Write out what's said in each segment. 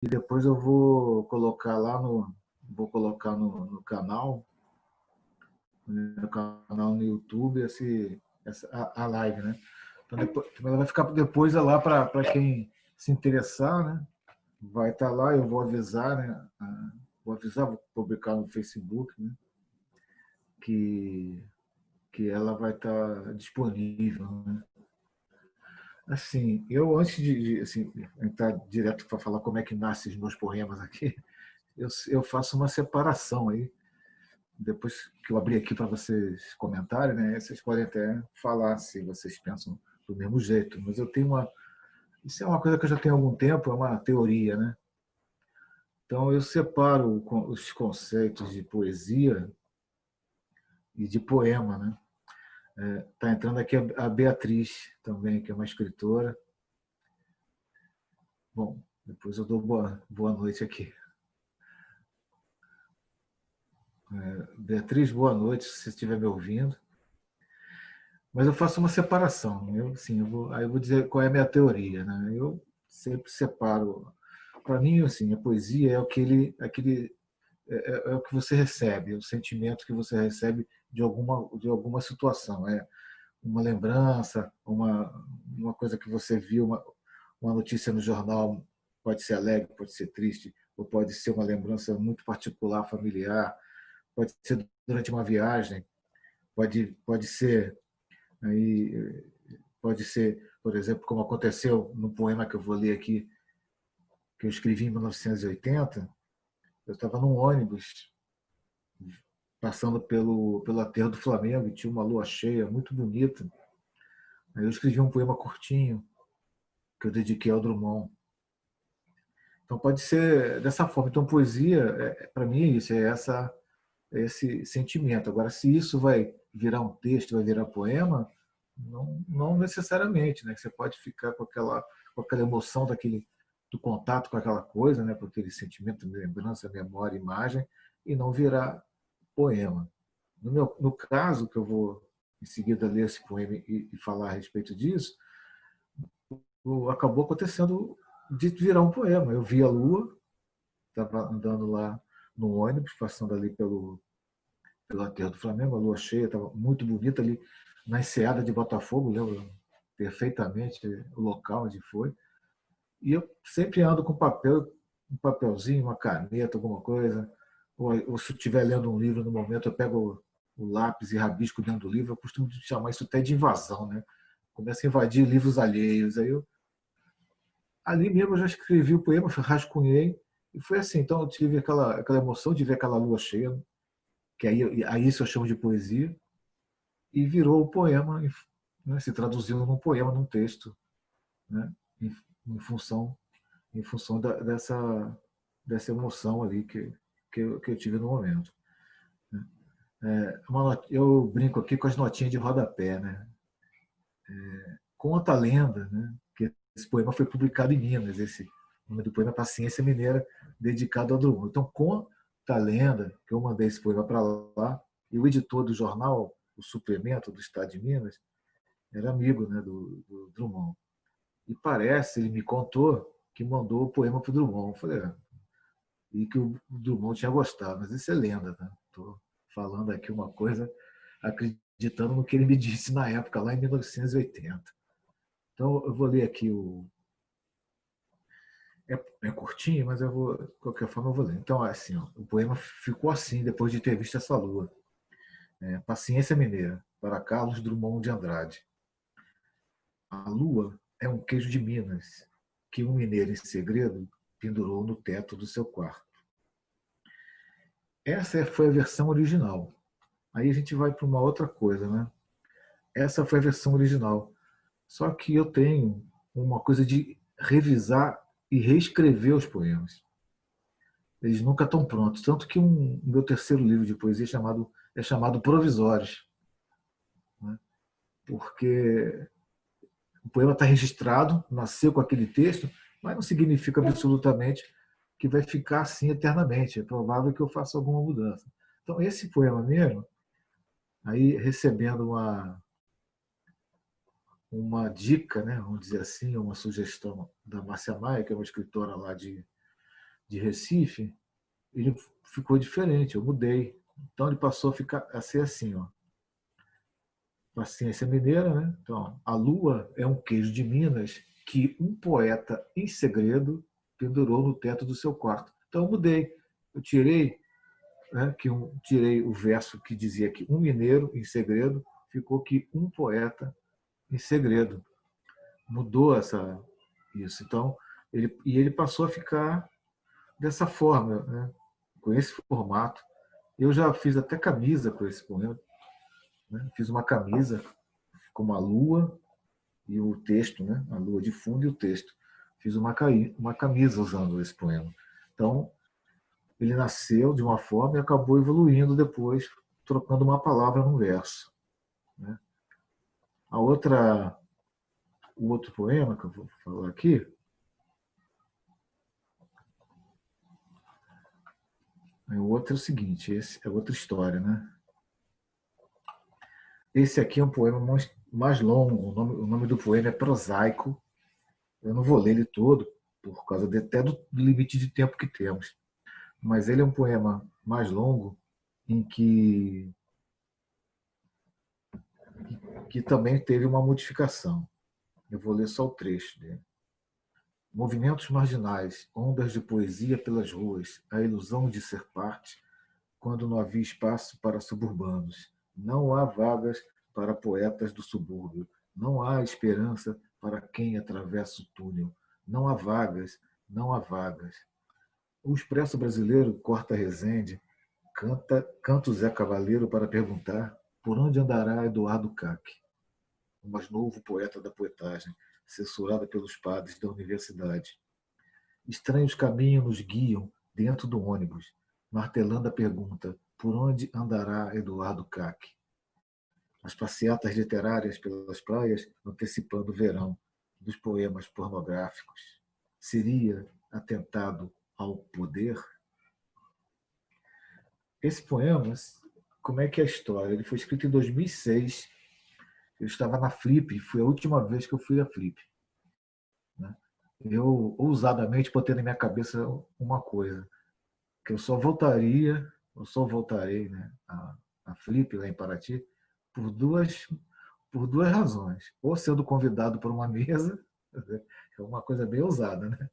e depois eu vou colocar lá no canal, no YouTube, a live, né? Então, depois, ela vai ficar depois lá para quem se interessar, né? Vai estar lá, eu vou avisar, né? Vou avisar, vou publicar no Facebook, né? Que, que ela vai estar disponível, né? Assim, eu antes de assim, entrar direto para falar como é que nascem os meus poemas aqui, eu faço uma separação aí. Depois que eu abrir aqui para vocês comentarem, né, vocês podem até falar se vocês pensam do mesmo jeito. Mas eu tenho uma. Isso é uma coisa que eu já tenho há algum tempo, é uma teoria, né? Então eu separo os conceitos de poesia e de poema, né? Tá entrando aqui a Beatriz também, que é uma escritora. Bom, depois eu dou boa noite aqui. Beatriz, boa noite, se você estiver me ouvindo. Mas eu faço uma separação. Aí eu vou dizer qual é a minha teoria. Né? Eu sempre separo. Para mim, assim, a poesia é é o que você recebe, é o sentimento que você recebe de alguma situação. É uma lembrança, uma coisa que você viu, uma notícia no jornal, pode ser alegre, pode ser triste, ou pode ser uma lembrança muito particular, familiar, pode ser durante uma viagem, pode ser aí pode ser, por exemplo, como aconteceu no poema que eu vou ler aqui, que eu escrevi em 1980. Eu estava num ônibus passando pelo aterro do Flamengo e tinha uma lua cheia muito bonita. Aí eu escrevi um poema curtinho que eu dediquei ao Drummond. Então pode ser dessa forma. Então poesia, para mim, é isso, é esse sentimento. Agora, se isso vai virar um texto, vai virar poema, não necessariamente, né? Você pode ficar com aquela emoção do contato com aquela coisa, né? Com aquele sentimento de lembrança, memória, imagem, e não virar poema. No caso, que eu vou em seguida ler esse poema e falar a respeito disso, acabou acontecendo de virar um poema. Eu vi a lua, estava andando lá no ônibus, passando ali pelo aterro do Flamengo, a lua cheia, estava muito bonita ali na enseada de Botafogo, lembro perfeitamente o local onde foi. E eu sempre ando com papel, um papelzinho, uma caneta, alguma coisa. Ou se eu estiver lendo um livro no momento, eu pego o lápis e rabisco dentro do livro. Eu costumo chamar isso até de invasão, né? Começa a invadir livros alheios. Ali mesmo eu já escrevi o poema, rascunhei, e foi assim. Então eu tive aquela emoção de ver aquela lua cheia, que aí isso eu chamo de poesia, e virou o poema, né, se traduziu num poema, num texto, né, em, em função, em função dessa emoção ali que eu tive no momento. Eu brinco aqui com as notinhas de rodapé. Né? Conta a lenda, né, que esse poema foi publicado em Minas, o nome do poema é Paciência Mineira, dedicado ao Drummond. Então, conta a lenda que eu mandei esse poema para lá, e o editor do jornal, o Suplemento do Estado de Minas, era amigo, né, do Drummond. E parece, ele me contou que mandou o poema para o Drummond. Eu falei, e que o Drummond tinha gostado, mas isso é lenda, né? Estou falando aqui uma coisa acreditando no que ele me disse na época, lá em 1980. Então, eu vou ler aqui é curtinho, mas de qualquer forma eu vou ler. Então, assim, ó, o poema ficou assim depois de ter visto essa lua. Paciência Mineira, para Carlos Drummond de Andrade. A lua é um queijo de Minas que um mineiro em segredo pendurou no teto do seu quarto. Essa foi a versão original. Aí a gente vai para uma outra coisa, né? Essa foi a versão original. Só que eu tenho uma coisa de revisar e reescrever os poemas. Eles nunca estão prontos. Tanto que meu terceiro livro de poesia é chamado Provisórios. Né? Porque o poema está registrado, nasceu com aquele texto, mas não significa absolutamente que vai ficar assim eternamente. É provável que eu faça alguma mudança. Então, esse poema mesmo, aí recebendo uma dica, né, vamos dizer assim, uma sugestão da Márcia Maia, que é uma escritora lá de Recife, ele ficou diferente, eu mudei. Então ele passou a ser assim, ó. Paciência mineira, né? Então, a lua é um queijo de Minas que um poeta em segredo pendurou no teto do seu quarto. Então eu mudei. Eu tirei, né, tirei o verso que dizia que um mineiro em segredo, ficou que um poeta em segredo. Mudou isso. Então, ele passou a ficar dessa forma, né? Com esse formato. Eu já fiz até camisa com esse poema, né? Fiz uma camisa com uma lua e o texto, né? A lua de fundo e o texto. Fiz uma camisa usando esse poema. Então, ele nasceu de uma forma e acabou evoluindo depois, trocando uma palavra num verso, né? A outra, o outro poema que eu vou falar aqui, o outro é o seguinte, esse é outra história, né? Esse aqui é um poema mais longo, o nome do poema é prosaico. Eu não vou ler ele todo, por causa até do limite de tempo que temos. Mas ele é um poema mais longo, em que também teve uma modificação. Eu vou ler só o trecho dele. Movimentos marginais, ondas de poesia pelas ruas, a ilusão de ser parte, quando não havia espaço para suburbanos. Não há vagas para poetas do subúrbio. Não há esperança para quem atravessa o túnel. Não há vagas, não há vagas. O Expresso Brasileiro corta Resende, canta o Zé Cavaleiro para perguntar por onde andará Eduardo Cac, o mais novo poeta da poetagem, censurado pelos padres da universidade. Estranhos caminhos nos guiam dentro do ônibus, martelando a pergunta: por onde andará Eduardo Cac? As passeatas literárias pelas praias antecipando o verão dos poemas pornográficos. Seria atentado ao poder? Esse poema, como é que é a história? Ele foi escrito em 2006. Eu estava na Flip, foi a última vez que eu fui à Flip, né? Eu ousadamente botei na minha cabeça uma coisa, que eu só voltarei, né, a Flip lá em Paraty por duas razões. Ou sendo convidado para uma mesa, é uma coisa bem ousada, né?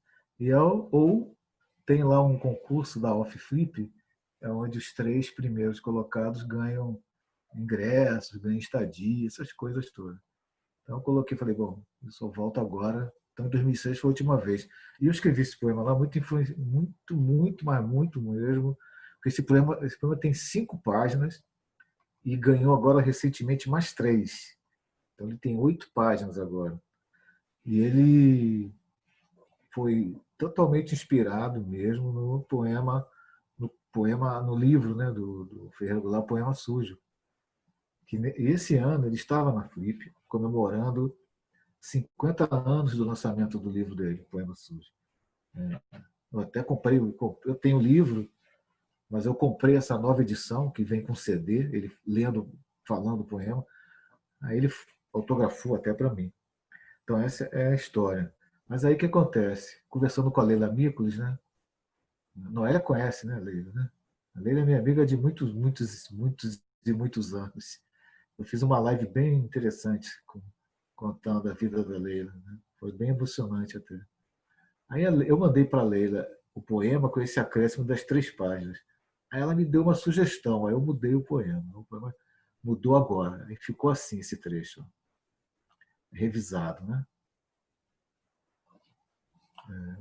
Ou tem lá um concurso da Off Flip, é onde os 3 primeiros colocados ganham ingressos, ganham estadia, essas coisas todas. Então eu coloquei, falei, bom, eu só volto agora. Então em 2006 foi a última vez. E eu escrevi esse poema lá muito, mas muito mesmo, porque esse poema tem 5 páginas e ganhou agora recentemente mais 3. Então ele tem 8 páginas agora. E ele foi totalmente inspirado mesmo no livro, né, do Ferreira Goulart, Poema Sujo. Que esse ano ele estava na Flip comemorando 50 anos do lançamento do livro dele, Poema Sujo. Eu até comprei, eu tenho o livro, mas eu comprei essa nova edição que vem com CD, ele lendo, falando o poema. Aí ele autografou até para mim. Então essa é a história. Mas aí o que acontece? Conversando com a Leila Miklos, né? Noélia conhece, né, Leila? Né? A Leila é minha amiga de muitos anos. Eu fiz uma live bem interessante contando a vida da Leila. Né? Foi bem emocionante até. Aí eu mandei para a Leila o poema com esse acréscimo das 3 páginas. Aí ela me deu uma sugestão, aí eu mudei o poema. O poema mudou agora. Aí ficou assim esse trecho, revisado. Né?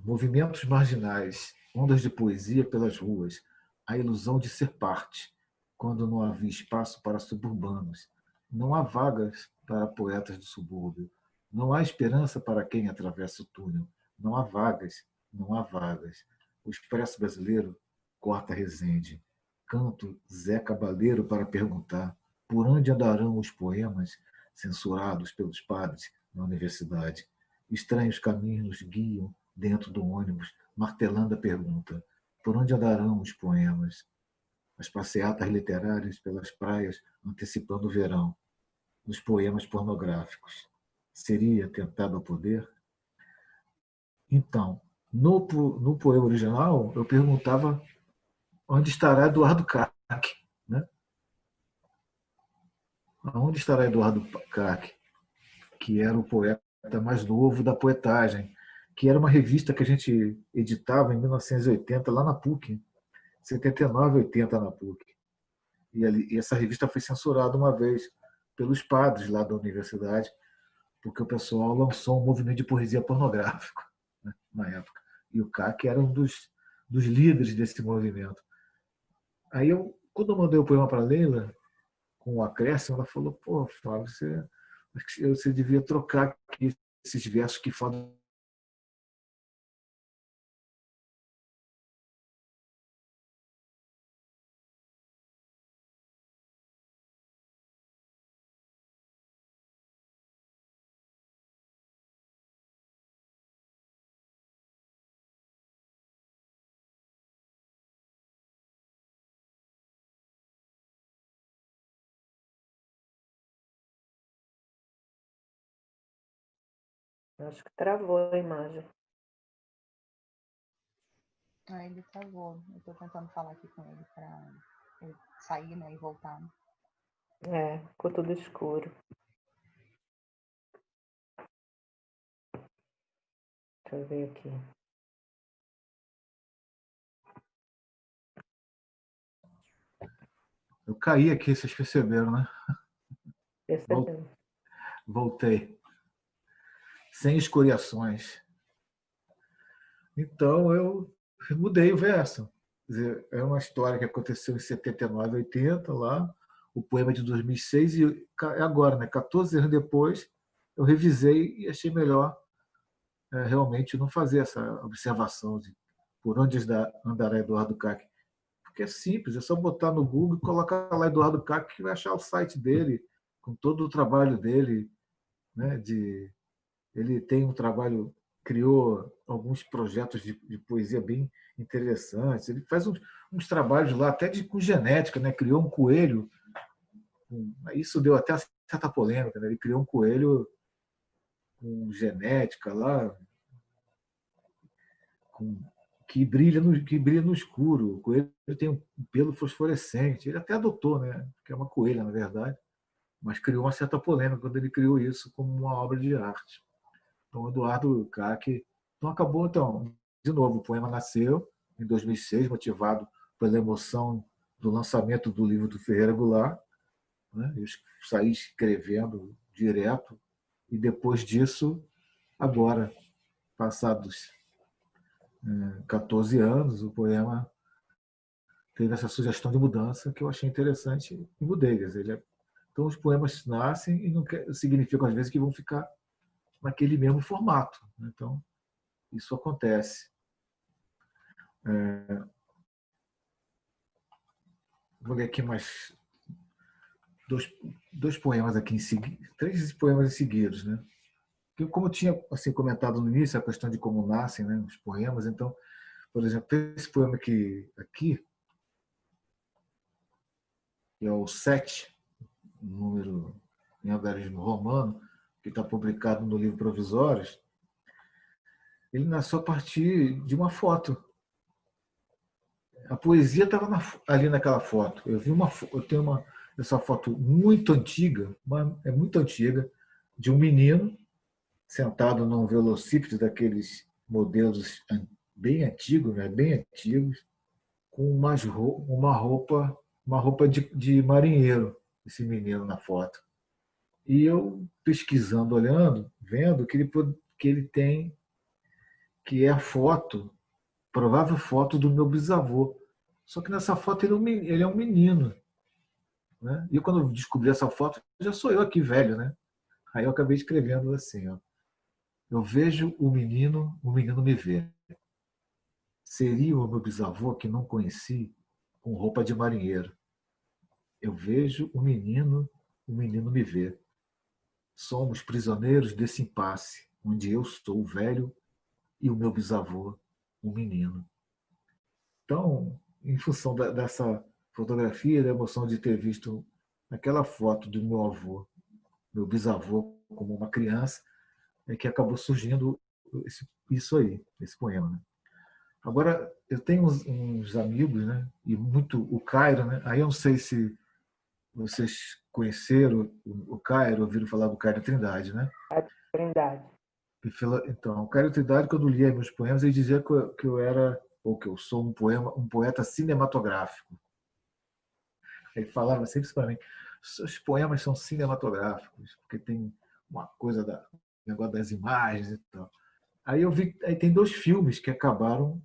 Movimentos marginais, ondas de poesia pelas ruas, a ilusão de ser parte, quando não havia espaço para suburbanos. Não há vagas para poetas do subúrbio. Não há esperança para quem atravessa o túnel. Não há vagas, não há vagas. O Expresso Brasileiro corta Resende. Canto Zé Cabaleiro para perguntar por onde andarão os poemas censurados pelos padres na universidade. Estranhos caminhos nos guiam dentro do ônibus, martelando a pergunta: por onde andarão os poemas? As passeatas literárias pelas praias antecipando o verão, nos poemas pornográficos. Seria tentado ao poder? Então, No poema original, eu perguntava onde estará Eduardo Cac, né? Onde estará Eduardo Cac, que era o poeta mais novo da poetagem, que era uma revista que a gente editava em 1980 lá na PUC, 79, 80 na PUC. E essa revista foi censurada uma vez pelos padres lá da universidade, porque o pessoal lançou um movimento de poesia pornográfico, né, na época. E o CAC era um dos líderes desse movimento. Aí quando eu mandei o poema para a Leila, com o acréscimo, ela falou: pô, Fábio, você devia trocar aqui esses versos que falam. Acho que travou a imagem. Ele travou. Eu tô tentando falar aqui com ele para ele sair, né, e voltar. Ficou tudo escuro. Deixa eu ver aqui. Eu caí aqui, vocês perceberam, né? Percebendo. Voltei. Sem escoriações. Então eu mudei o verso. Quer dizer, é uma história que aconteceu em 79, 80, lá, o poema de 2006, e agora, né, 14 anos depois, eu revisei e achei melhor realmente não fazer essa observação de por onde andará Eduardo Cac. Porque é simples, é só botar no Google e colocar lá Eduardo Cac que vai achar o site dele, com todo o trabalho dele, né, ele tem um trabalho, criou alguns projetos de poesia bem interessantes. Ele faz uns trabalhos lá, até com genética, né? Criou um coelho. Isso deu até certa polêmica, né? Ele criou um coelho com genética lá, com, que brilha no escuro. O coelho tem um pelo fosforescente. Ele até adotou, né? Que é uma coelha, na verdade. Mas criou uma certa polêmica quando ele criou isso como uma obra de arte. Então, Eduardo Cac. Então, acabou, então, de novo, o poema nasceu em 2006, motivado pela emoção do lançamento do livro do Ferreira Goulart. Né? Eu saí escrevendo direto, e depois disso, agora, passados 14 anos, o poema teve essa sugestão de mudança que eu achei interessante e mudei. Quer dizer, então, os poemas nascem e não significam, às vezes, que vão ficar naquele mesmo formato. Então, isso acontece. Vou ler aqui mais dois poemas aqui em seguida, três poemas em seguidos, né? Porque como eu tinha assim comentado no início a questão de como nascem, né, os poemas, então, por exemplo, esse poema aqui que é o 7, número em algarismo romano, que está publicado no livro Provisórios, ele nasceu a partir de uma foto. A poesia estava ali naquela foto. Eu tenho essa foto muito antiga, é muito antiga, de um menino sentado num velocípede daqueles modelos bem antigos, né, bem antigos, com uma roupa de marinheiro, esse menino na foto. E eu pesquisando, olhando, vendo que ele tem, que é a foto, provável foto do meu bisavô. Só que nessa foto ele é um menino. Né? E quando eu descobri essa foto, já sou eu aqui velho, né? Aí eu acabei escrevendo assim, ó. Eu vejo o menino me vê. Seria o meu bisavô que não conheci, com roupa de marinheiro. Eu vejo o menino me vê. Somos prisioneiros desse impasse, onde eu sou o velho e o meu bisavô, o menino. Então, em função dessa fotografia, da emoção de ter visto aquela foto do meu avô, meu bisavô, como uma criança, é que acabou surgindo isso aí, esse poema. Né? Agora, eu tenho uns amigos, né? E muito o Cairo, né? Aí eu não sei se vocês conheceram o Cairo, ouviram falar do Cairo Trindade, né? A Trindade. Então, o Cairo Trindade, quando eu lia meus poemas, ele dizia que eu era, ou que eu sou um poeta cinematográfico. Ele falava sempre para mim, seus poemas são cinematográficos, porque tem uma coisa negócio das imagens e tal. Aí eu vi, aí tem 2 filmes que acabaram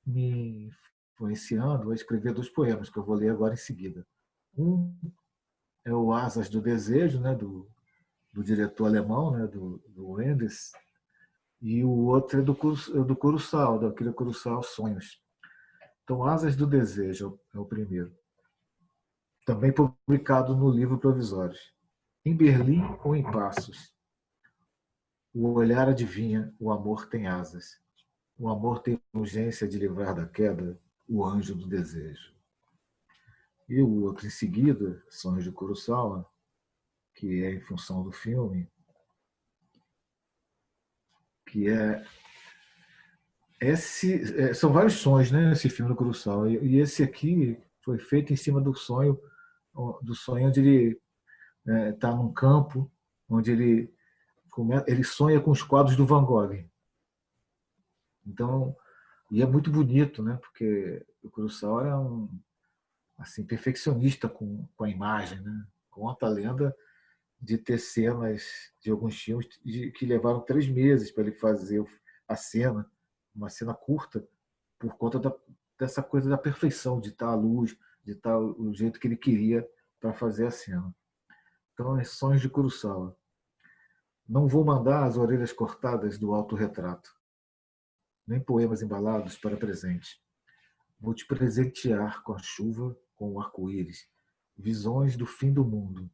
me influenciando a escrever 2 poemas que eu vou ler agora em seguida. Um é o Asas do Desejo, né, do diretor alemão, né, do Wenders, e o outro é do Kurosawa, daquele Kurosawa Sonhos. Então, Asas do Desejo é o primeiro. Também publicado no livro Provisórios. Em Berlim ou em Passos, o olhar adivinha, o amor tem asas. O amor tem urgência de livrar da queda o anjo do desejo. E o outro em seguida, Sonhos de Kurosawa, que é em função do filme, que são vários sonhos, né? Esse filme do Kurosawa. E esse aqui foi feito em cima do sonho onde ele está num campo, onde ele sonha com os quadros do Van Gogh. Então, e é muito bonito, né? Porque o Kurosawa era assim, perfeccionista com a imagem, né? Conta a lenda de ter cenas de alguns filmes que levaram 3 meses para ele fazer a cena, uma cena curta, por conta dessa coisa da perfeição, de estar a luz, de estar o jeito que ele queria para fazer a cena. Então, é Sonhos de Kurosawa. Não vou mandar as orelhas cortadas do autorretrato, nem poemas embalados para presente. Vou te presentear com a chuva, com o arco-íris, visões do fim do mundo,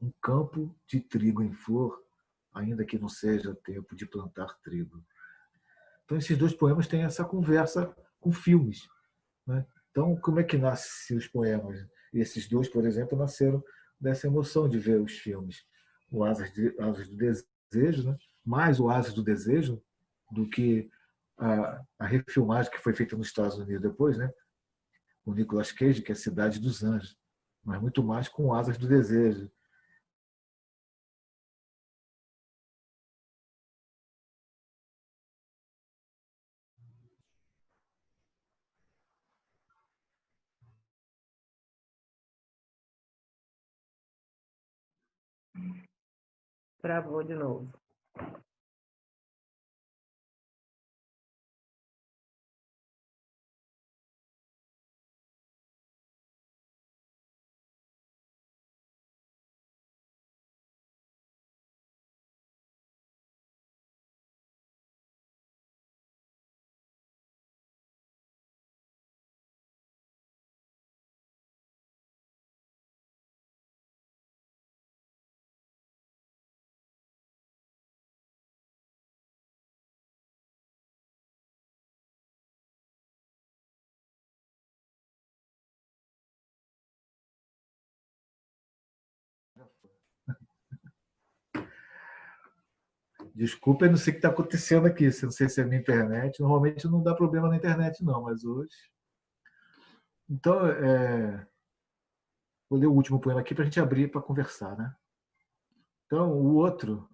um campo de trigo em flor, ainda que não seja tempo de plantar trigo. Então, esses 2 poemas têm essa conversa com filmes. Né? Então, como é que nascem os poemas? E esses 2, por exemplo, nasceram dessa emoção de ver os filmes. O Asas do Desejo, né? Mais o Asas do Desejo do que a refilmagem que foi feita nos Estados Unidos depois, né? O Nicolas Cage, que é a Cidade dos Anjos, mas muito mais com Asas do Desejo. Travou de novo. Desculpa, eu não sei o que está acontecendo aqui. Não sei se é a minha internet. Normalmente não dá problema na internet, não, mas hoje. Então, vou ler o último poema aqui para a gente abrir para conversar. Né? Então, o outro,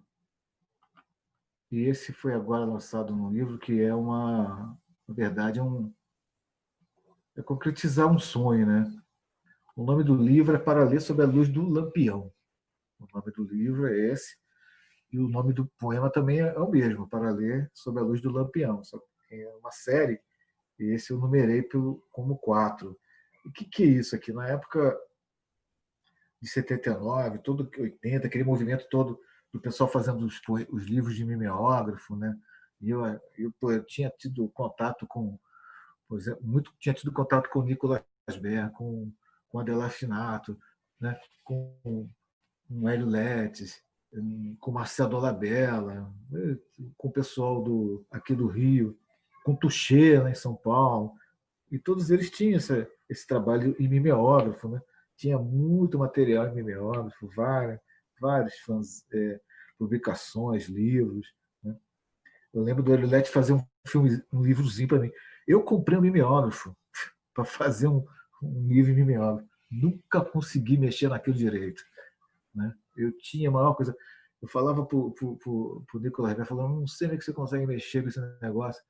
e esse foi agora lançado num livro que é na verdade, é concretizar um sonho. Né? O nome do livro é Para Ler Sob a Luz do Lampião. O nome do livro é esse. E o nome do poema também é o mesmo, Para Ler Sob a Luz do Lampião. Só que é uma série, e esse eu numerei como 4. O que é isso aqui? Na época de 79, todo 80, aquele movimento todo do pessoal fazendo os livros de mimeógrafo, né? E eu tinha tido contato com, por exemplo, tinha tido contato com o Nicolas Berg, com Adela Finato, né? Com Hélio Letes, com Marcelo Dolabella, com o pessoal aqui do Rio, com Tuchê, lá em São Paulo, e todos eles tinham esse trabalho em mimeógrafo, né? Tinha muito material em mimeógrafo, vários fãs, publicações, livros. Né? Eu lembro do Hélio Lete fazer um filme, um livrozinho para mim. Eu comprei um mimeógrafo para fazer um livro em mimeógrafo. Nunca consegui mexer naquilo direito, né? Eu tinha a maior coisa. Eu falava para o Nicolas, né? Falando, não sei nem que você consegue mexer com esse negócio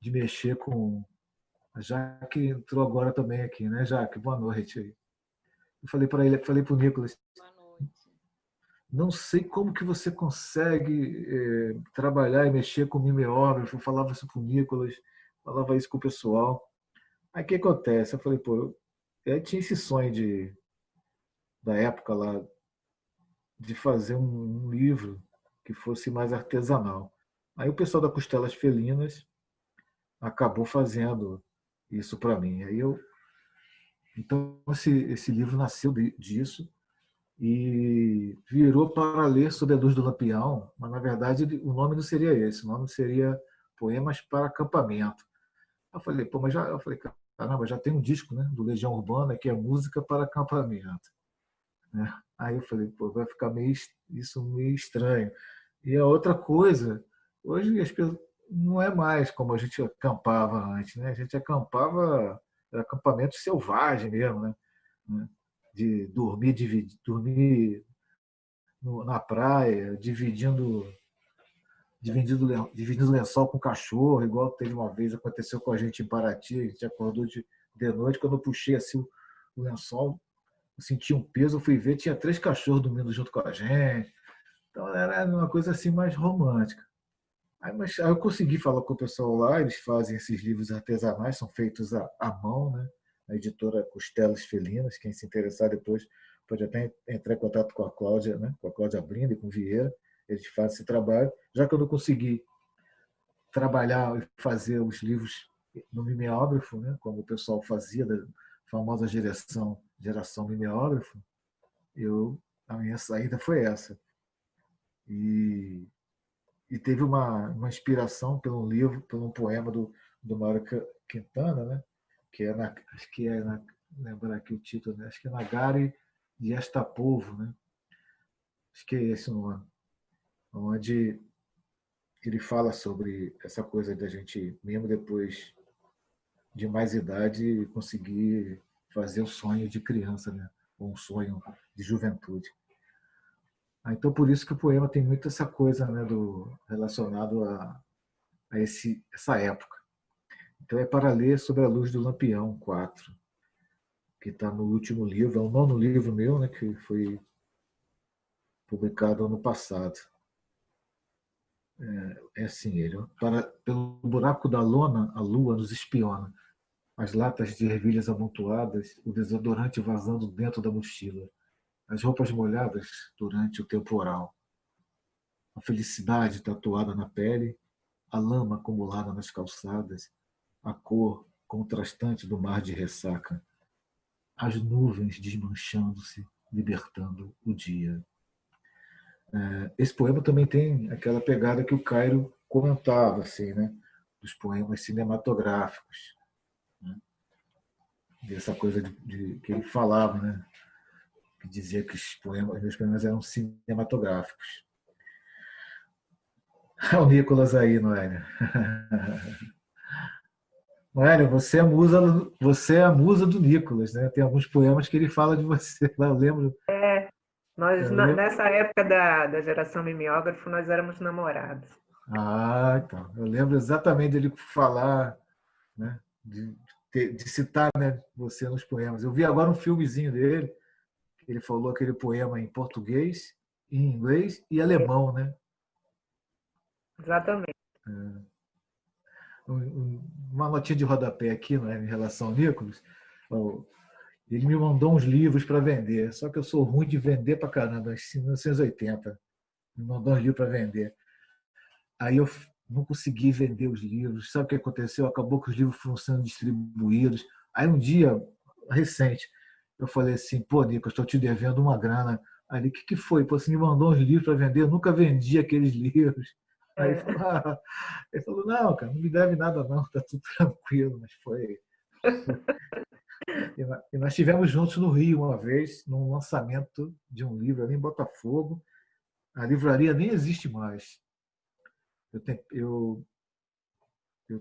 de mexer com. A Jaque entrou agora também aqui, né, Jaque? Boa noite aí. Eu falei para ele, falei para o Nicolas, Boa noite. não sei como que você consegue trabalhar e mexer com mimeógrafo. Eu falava isso para o Nicolas, falava isso com o pessoal. Aí o que acontece? Eu falei, pô, eu tinha esse sonho da época lá de fazer um livro que fosse mais artesanal. Aí o pessoal da Costelas Felinas acabou fazendo isso para mim. Então esse livro nasceu disso e virou para ler sob a luz do Lampião, mas na verdade o nome não seria esse, o nome seria Poemas para Acampamento. Eu falei, pô, eu falei, caramba, já tem um disco, né, do Legião Urbana que é Música para Acampamento, né? Aí eu falei, pô, vai ficar isso meio estranho. E a outra coisa, hoje as pessoas não é mais como a gente acampava antes, né? A gente acampava acampamento selvagem mesmo, né? De dormir na praia, dividindo lençol com cachorro, igual teve uma vez, aconteceu com a gente em Paraty, a gente acordou de noite, quando eu puxei assim o lençol, eu senti um peso, eu fui ver, tinha 3 cachorros dormindo junto com a gente. Então era uma coisa assim mais romântica. Aí eu consegui falar com o pessoal lá, eles fazem esses livros artesanais, são feitos à mão, né? A editora Costelas Felinas, quem se interessar depois pode até entrar em contato com a Cláudia, né? Com a Cláudia Blinda e com o Vieira, eles fazem esse trabalho. Já que eu não consegui trabalhar e fazer os livros no mimeógrafo, né? Como o pessoal fazia, da famosa geração mimeógrafo, a minha saída foi essa. E teve uma inspiração pelo livro, pelo poema do Mário Quintana, né? Que é acho que lembrar aqui o título, né? Acho que é Nagare de Esta Povo, né? Acho que é esse o nome, onde ele fala sobre essa coisa da gente, mesmo depois de mais idade, conseguir fazer o sonho de criança, né? Ou um sonho de juventude. Então, por isso que o poema tem muito essa coisa, né, relacionado a essa época. Então, é para ler Sob a Luz do Lampião 4, que está no último livro, é o 9º livro meu, né, que foi publicado ano passado. É assim, pelo buraco da lona, a lua nos espiona. As latas de ervilhas amontoadas, o desodorante vazando dentro da mochila, as roupas molhadas durante o temporal, a felicidade tatuada na pele, a lama acumulada nas calçadas, a cor contrastante do mar de ressaca, as nuvens desmanchando-se, libertando o dia. Esse poema também tem aquela pegada que o Cairo comentava, assim, né? Dos poemas cinematográficos, né? Dessa coisa que ele falava, né? Que dizia que os meus poemas eram cinematográficos. O Nicolas aí, Noélia. Noélia, você é a musa do Nicolas, né? Tem alguns poemas que ele fala de você. Eu lembro. Nós, Eu lembro. nessa época da geração mimeógrafo, nós éramos namorados. Então. Eu lembro exatamente dele falar, né? De citar, né, você nos poemas. Eu vi agora um filmezinho dele, que ele falou aquele poema em português, em inglês e alemão, né? Exatamente. Uma notinha de rodapé aqui, né, em relação ao Nicolas. Ele me mandou uns livros para vender, só que eu sou ruim de vender para caramba, em 1980. Me mandou uns livros para vender. Aí eu não consegui vender os livros. Sabe o que aconteceu? Acabou que os livros foram sendo distribuídos. Aí um dia, recente, eu falei assim, pô, Nico, eu estou te devendo uma grana. Aí ele, o que foi? Pô, você me mandou uns livros para vender, eu nunca vendi aqueles livros. Aí ele falou, não, cara, não me deve nada não, tá tudo tranquilo. Mas foi... E nós estivemos juntos no Rio uma vez, num lançamento de um livro ali em Botafogo. A livraria nem existe mais. Eu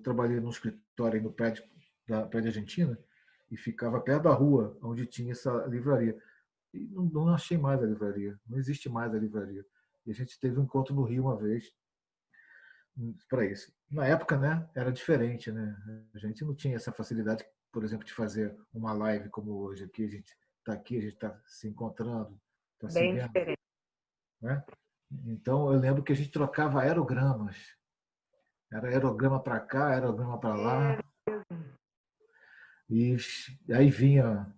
trabalhei num escritório no prédio da Prédio Argentina e ficava perto da rua onde tinha essa livraria. E não achei mais a livraria, não existe mais a livraria. E a gente teve um encontro no Rio uma vez para isso. Na época, né, era diferente, né? A gente não tinha essa facilidade, por exemplo, de fazer uma live como hoje aqui. A gente está se encontrando, está se Bem vendo, diferente. né? Então, eu lembro que a gente trocava aerogramas. Era aerograma para cá, aerograma para lá. E aí vinha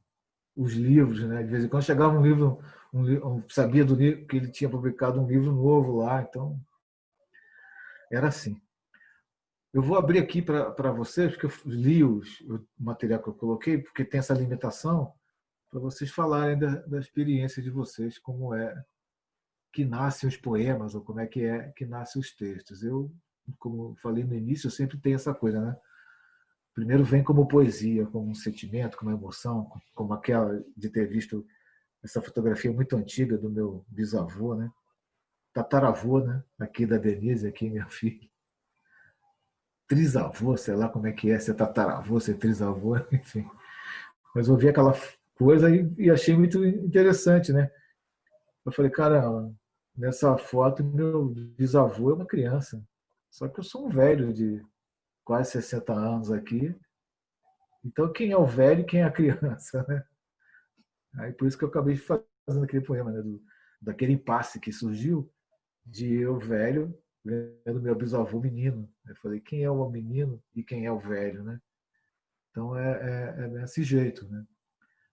os livros, né? De vez em quando chegava um livro, sabia do livro que ele tinha publicado um livro novo lá, então era assim. Eu vou abrir aqui para vocês, porque eu li o material que eu coloquei, porque tem essa limitação, para vocês falarem da experiência de vocês, como é que nascem os poemas, ou como é que nascem os textos. Eu, como falei no início, eu sempre tenho essa coisa, né? Primeiro vem como poesia, como um sentimento, como uma emoção, como aquela de ter visto essa fotografia muito antiga do meu bisavô, né? Tataravô, né? Aqui da Denise, aqui minha filha. Trisavô, sei lá como é que é, se é tataravô, se é trisavô, enfim. Mas eu vi aquela coisa e achei muito interessante, né? Eu falei, cara, nessa foto meu bisavô é uma criança. Só que eu sou um velho de quase 60 anos aqui. Então quem é o velho e quem é a criança, né? Aí por isso que eu acabei fazendo aquele poema, né? Daquele impasse que surgiu de eu velho vendo meu bisavô menino. Eu falei, quem é o menino e quem é o velho, né? Então é desse jeito, né?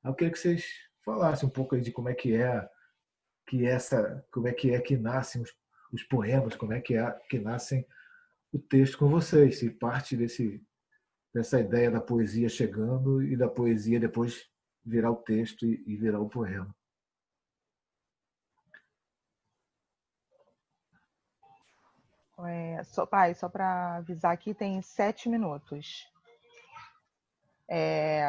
Aí eu queria que vocês falassem um pouco aí de como é como é que nascem os poemas, como é que nascem o texto com vocês, se parte dessa ideia da poesia chegando e da poesia depois virar o texto e virar o poema. Pai, só para avisar aqui, tem 7 minutos.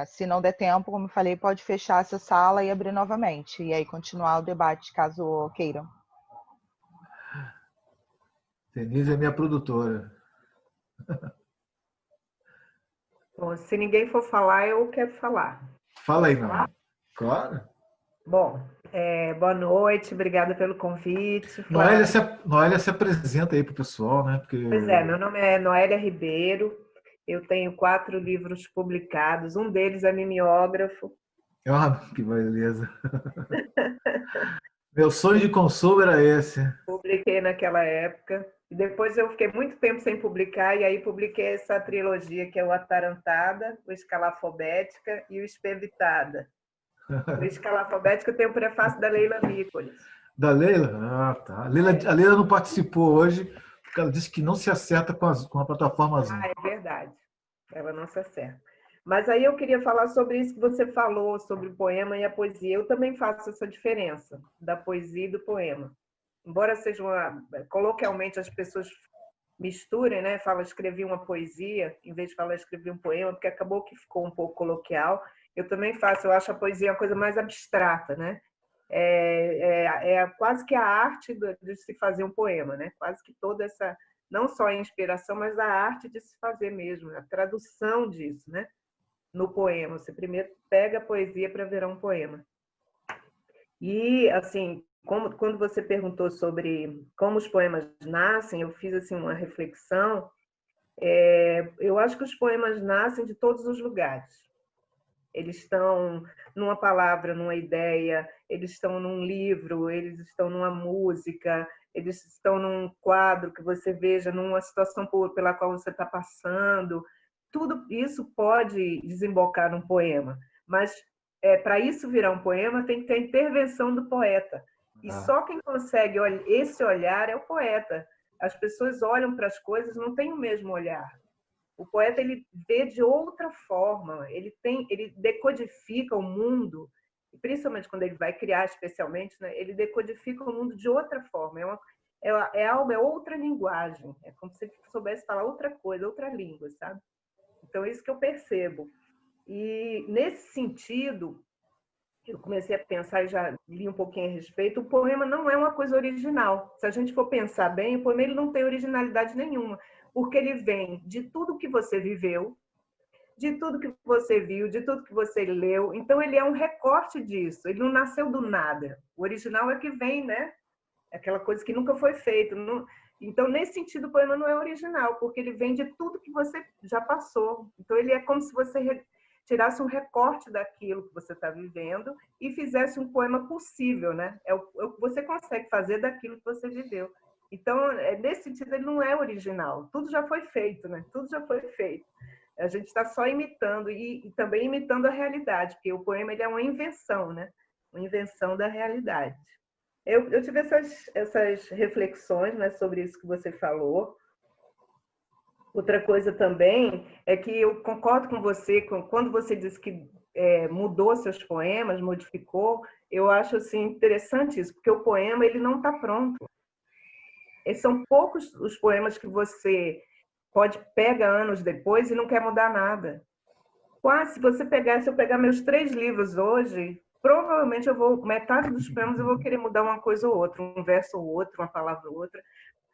Se não der tempo, como eu falei, pode fechar essa sala e abrir novamente. E aí continuar o debate, caso queiram. Denise é minha produtora. Bom, se ninguém for falar, eu quero falar. Fala aí, Posso falar? Noé. Claro. Bom, boa noite, obrigada pelo convite, Noélia Flávio. Noélia se apresenta aí para o pessoal, né? Porque Pois é, meu nome é Noélia Ribeiro, eu tenho 4 livros publicados, um deles é mimeógrafo. que beleza. Meu sonho de consumo era esse. Publiquei naquela época. E depois eu fiquei muito tempo sem publicar, e aí publiquei essa trilogia que é o Atarantada, o Escalafobética e o Espevitada. O Escalafobética tem o prefácio da Leila Mícolis. Da Leila? Ah, tá. A Leila não participou hoje, porque ela disse que não se acerta com a plataforma Zoom. Ah, é verdade. Ela não se acerta. Mas aí eu queria falar sobre isso que você falou, sobre o poema e a poesia. Eu também faço essa diferença da poesia e do poema. Embora seja coloquialmente as pessoas misturem, né? Fala escrevi uma poesia, em vez de falar escrevi um poema, porque acabou que ficou um pouco coloquial. Eu também faço, eu acho a poesia uma coisa mais abstrata, né? É quase que a arte de se fazer um poema, né? Quase que toda essa, não só a inspiração, mas a arte de se fazer mesmo, a tradução disso, né? No poema. Você primeiro pega a poesia para virar um poema. E, assim, quando você perguntou sobre como os poemas nascem, eu fiz assim uma reflexão. Eu acho que os poemas nascem de todos os lugares. Eles estão numa palavra, numa ideia, eles estão num livro, eles estão numa música, eles estão num quadro que você veja, numa situação pela qual você está passando. Tudo isso pode desembocar num poema, mas para isso virar um poema tem que ter a intervenção do poeta. E só quem consegue esse olhar é o poeta. As pessoas olham para as coisas, não têm o mesmo olhar. O poeta ele vê de outra forma, ele decodifica o mundo, principalmente quando ele vai criar especialmente, né? Ele decodifica o mundo de outra forma, é outra linguagem, é como se ele soubesse falar outra coisa, outra língua, sabe? Então é isso que eu percebo. E nesse sentido, eu comecei a pensar e já li um pouquinho a respeito, o poema não é uma coisa original. Se a gente for pensar bem, o poema ele não tem originalidade nenhuma, porque ele vem de tudo que você viveu, de tudo que você viu, de tudo que você leu. Então, ele é um recorte disso. Ele não nasceu do nada. O original é que vem, né? Aquela coisa que nunca foi feita. Então, nesse sentido, o poema não é original, porque ele vem de tudo que você já passou. Então, ele é como se você tirasse um recorte daquilo que você está vivendo e fizesse um poema possível, né? É o que você consegue fazer daquilo que você viveu. Então, nesse sentido, ele não é original. Tudo já foi feito, né? Tudo já foi feito. A gente está só imitando e também imitando a realidade, porque o poema ele é uma invenção, né? Uma invenção da realidade. Eu tive essas reflexões, né, sobre isso que você falou. Outra coisa também é que eu concordo com você quando você disse que mudou seus poemas, modificou. Eu acho assim interessante isso, porque o poema ele não está pronto. São poucos os poemas que você pega anos depois e não quer mudar nada. Se eu pegar meus 3 livros hoje, provavelmente metade dos poemas eu vou querer mudar uma coisa ou outra, um verso ou outro, uma palavra ou outra,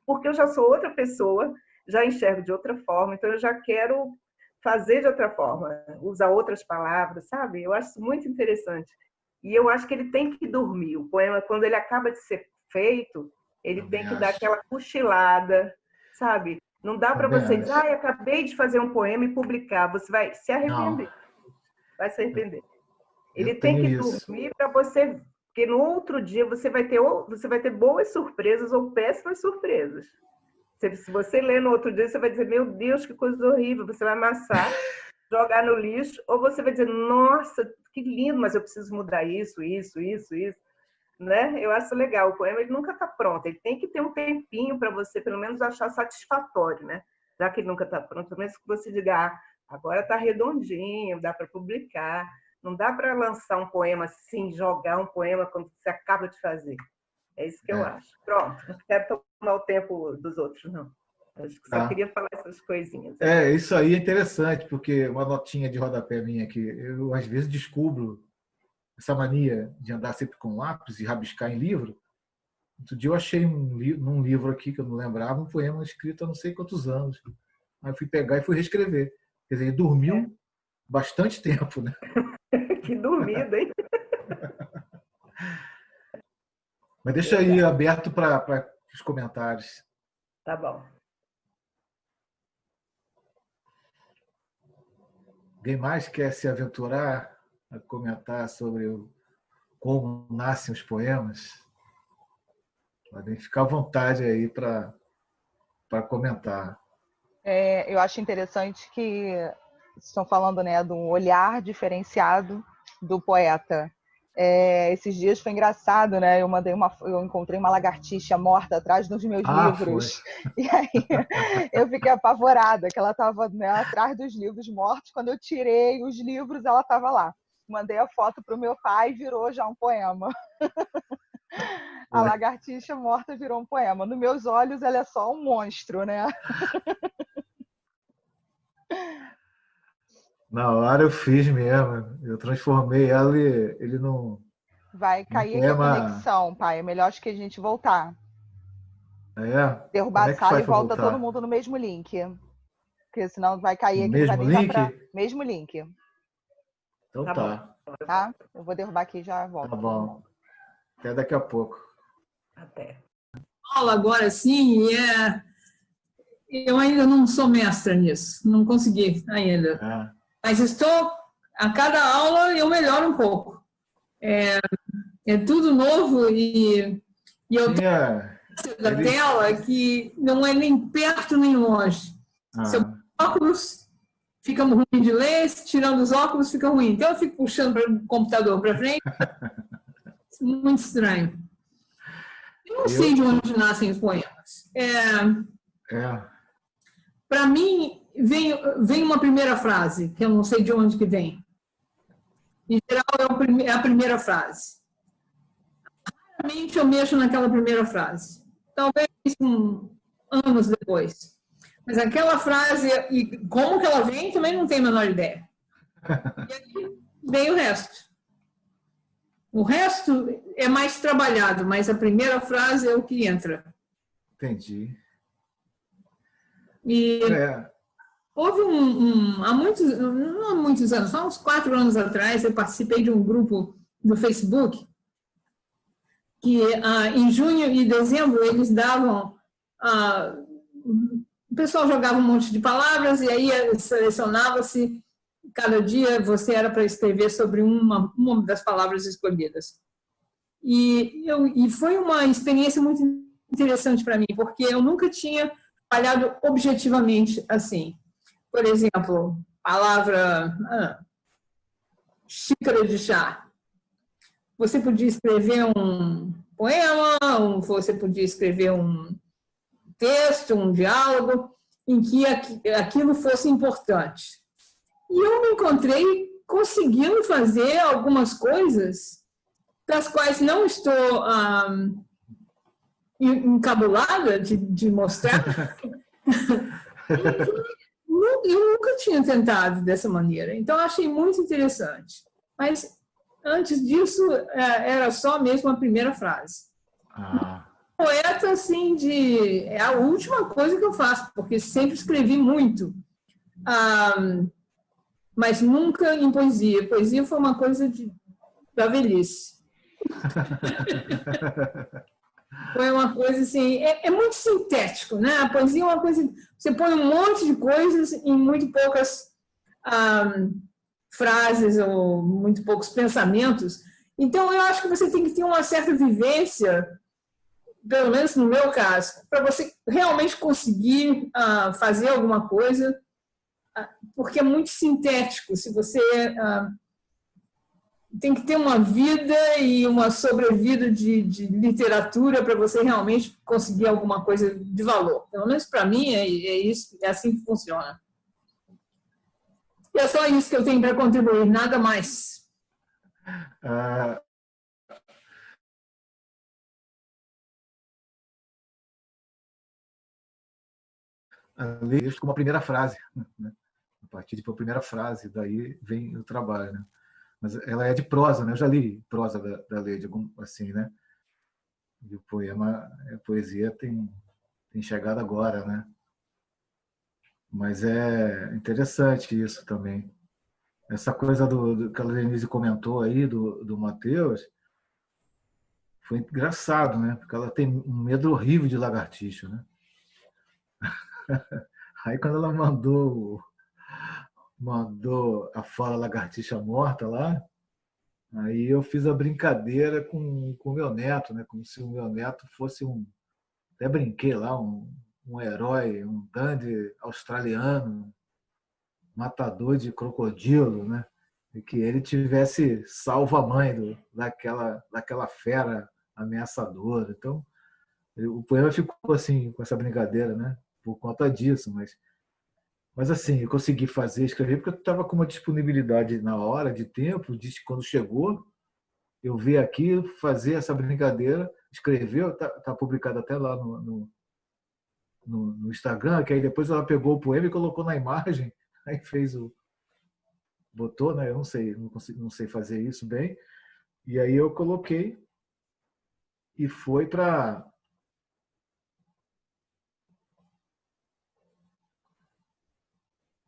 porque eu já sou outra pessoa, já enxergo de outra forma, então eu já quero fazer de outra forma, usar outras palavras, sabe? Eu acho isso muito interessante. E eu acho que ele tem que dormir. O poema, quando ele acaba de ser feito, ele tem que dar aquela cochilada, sabe? Não dá para você dizer, acabei de fazer um poema e publicar. Você vai se arrepender. Não. Vai se arrepender. Ele tem que dormir para você, porque no outro dia você vai ter boas surpresas ou péssimas surpresas. Se você ler no outro dia, você vai dizer, meu Deus, que coisa horrível. Você vai amassar, jogar no lixo, ou você vai dizer, nossa, que lindo, mas eu preciso mudar isso. Né? Eu acho legal. O poema ele nunca está pronto. Ele tem que ter um tempinho para você, pelo menos, achar satisfatório, né? Já que ele nunca está pronto, pelo menos que você diga, agora está redondinho, dá para publicar. Não dá para lançar um poema assim, jogar um poema quando você acaba de fazer. É isso que eu acho. Pronto, não quero tomar o tempo dos outros, não. Acho que só queria falar essas coisinhas. Isso aí é interessante, porque uma notinha de rodapé minha que eu às vezes descubro essa mania de andar sempre com lápis e rabiscar em livro. Outro dia eu achei num livro aqui, que eu não lembrava, um poema escrito há não sei quantos anos. Aí eu fui pegar e fui reescrever. Quer dizer, ele dormiu bastante tempo, né? Que dormida, hein? Mas deixa aí aberto para os comentários. Tá bom. Alguém mais quer se aventurar a comentar sobre como nascem os poemas? Podem ficar à vontade aí para comentar. Eu acho interessante que estão falando, né, de um olhar diferenciado do poeta. Esses dias foi engraçado, né? Eu encontrei uma lagartixa morta atrás dos meus livros. Foi. E aí eu fiquei apavorada, que ela estava, né, atrás dos livros mortos. Quando eu tirei os livros, ela estava lá. Mandei a foto para o meu pai e virou já um poema. A lagartixa morta virou um poema. Nos meus olhos, ela é só um monstro, né? Na hora eu fiz mesmo. Eu transformei ela e ele não... Vai cair aqui a conexão, pai. É melhor acho que a gente voltar. Derrubar a sala e volta todo mundo no mesmo link. Porque senão vai cair aqui. Mesmo link? Mesmo link. Então tá. Tá? Eu vou derrubar aqui e já volto. Tá bom. Até daqui a pouco. Até. Aula agora sim, eu ainda não sou mestra nisso, não consegui ainda. Mas a cada aula eu melhoro um pouco. É tudo novo e eu tenho da tela que não é nem perto nem longe. Seu óculos fica ruim de ler, tirando os óculos fica ruim. Então eu fico puxando o computador para frente. Muito estranho. Eu não sei de onde nascem os poemas. Para mim, vem uma primeira frase, que eu não sei de onde que vem. Em geral, é a primeira frase. Raramente eu mexo naquela primeira frase. Talvez anos depois. Mas aquela frase, e como que ela vem, também não tenho a menor ideia. E aí vem o resto. O resto é mais trabalhado, mas a primeira frase é o que entra. Entendi. E houve não há muitos anos, só uns 4 anos atrás, eu participei de um grupo do Facebook que em junho e dezembro eles davam... o pessoal jogava um monte de palavras e aí selecionava-se, cada dia você era para escrever sobre uma das palavras escolhidas. E foi uma experiência muito interessante para mim, porque eu nunca tinha trabalhado objetivamente assim. Por exemplo, palavra xícara de chá. Você podia escrever um poema, você podia escrever um texto, um diálogo, em que aquilo fosse importante. E eu me encontrei conseguindo fazer algumas coisas das quais não estou encabulada de mostrar. Eu nunca tinha tentado dessa maneira, então achei muito interessante. Mas antes disso, era só mesmo a primeira frase. Poeta, assim, é a última coisa que eu faço, porque sempre escrevi muito. Mas nunca em poesia. Poesia foi uma coisa da velhice. Foi uma coisa assim, é muito sintético, né? A poesia é uma coisa, você põe um monte de coisas em muito poucas frases ou muito poucos pensamentos. Então, eu acho que você tem que ter uma certa vivência, pelo menos no meu caso, para você realmente conseguir fazer alguma coisa, porque é muito sintético. Se você tem que ter uma vida e uma sobrevida de literatura para você realmente conseguir alguma coisa de valor. Pelo menos para mim é isso, é assim que funciona. E é só isso que eu tenho para contribuir, nada mais. Ler isso como a primeira frase, né? A partir de a primeira frase, daí vem o trabalho, né? Mas ela é de prosa, né? Eu já li prosa da Lede, assim, né? E o poema, a poesia tem chegado agora, né? Mas é interessante isso também. Essa coisa que a Denise comentou aí, do Matheus, foi engraçado, né? Porque ela tem um medo horrível de lagartixa, né? Aí quando ela mandou a fala lagartixa morta lá, aí eu fiz a brincadeira com o meu neto, né? Como se o meu neto fosse até brinquei lá, um herói, um dandy australiano, matador de crocodilo, né? E que ele tivesse salvo a mãe daquela fera ameaçadora. Então, o poema ficou assim, com essa brincadeira, né? Por conta disso, mas assim, eu consegui escrever, porque eu estava com uma disponibilidade na hora, de tempo, quando chegou, eu vi aqui, fazer essa brincadeira, escreveu, tá publicado até lá no Instagram, que aí depois ela pegou o poema e colocou na imagem, aí botou, né? Eu não sei fazer isso bem, e aí eu coloquei e foi para...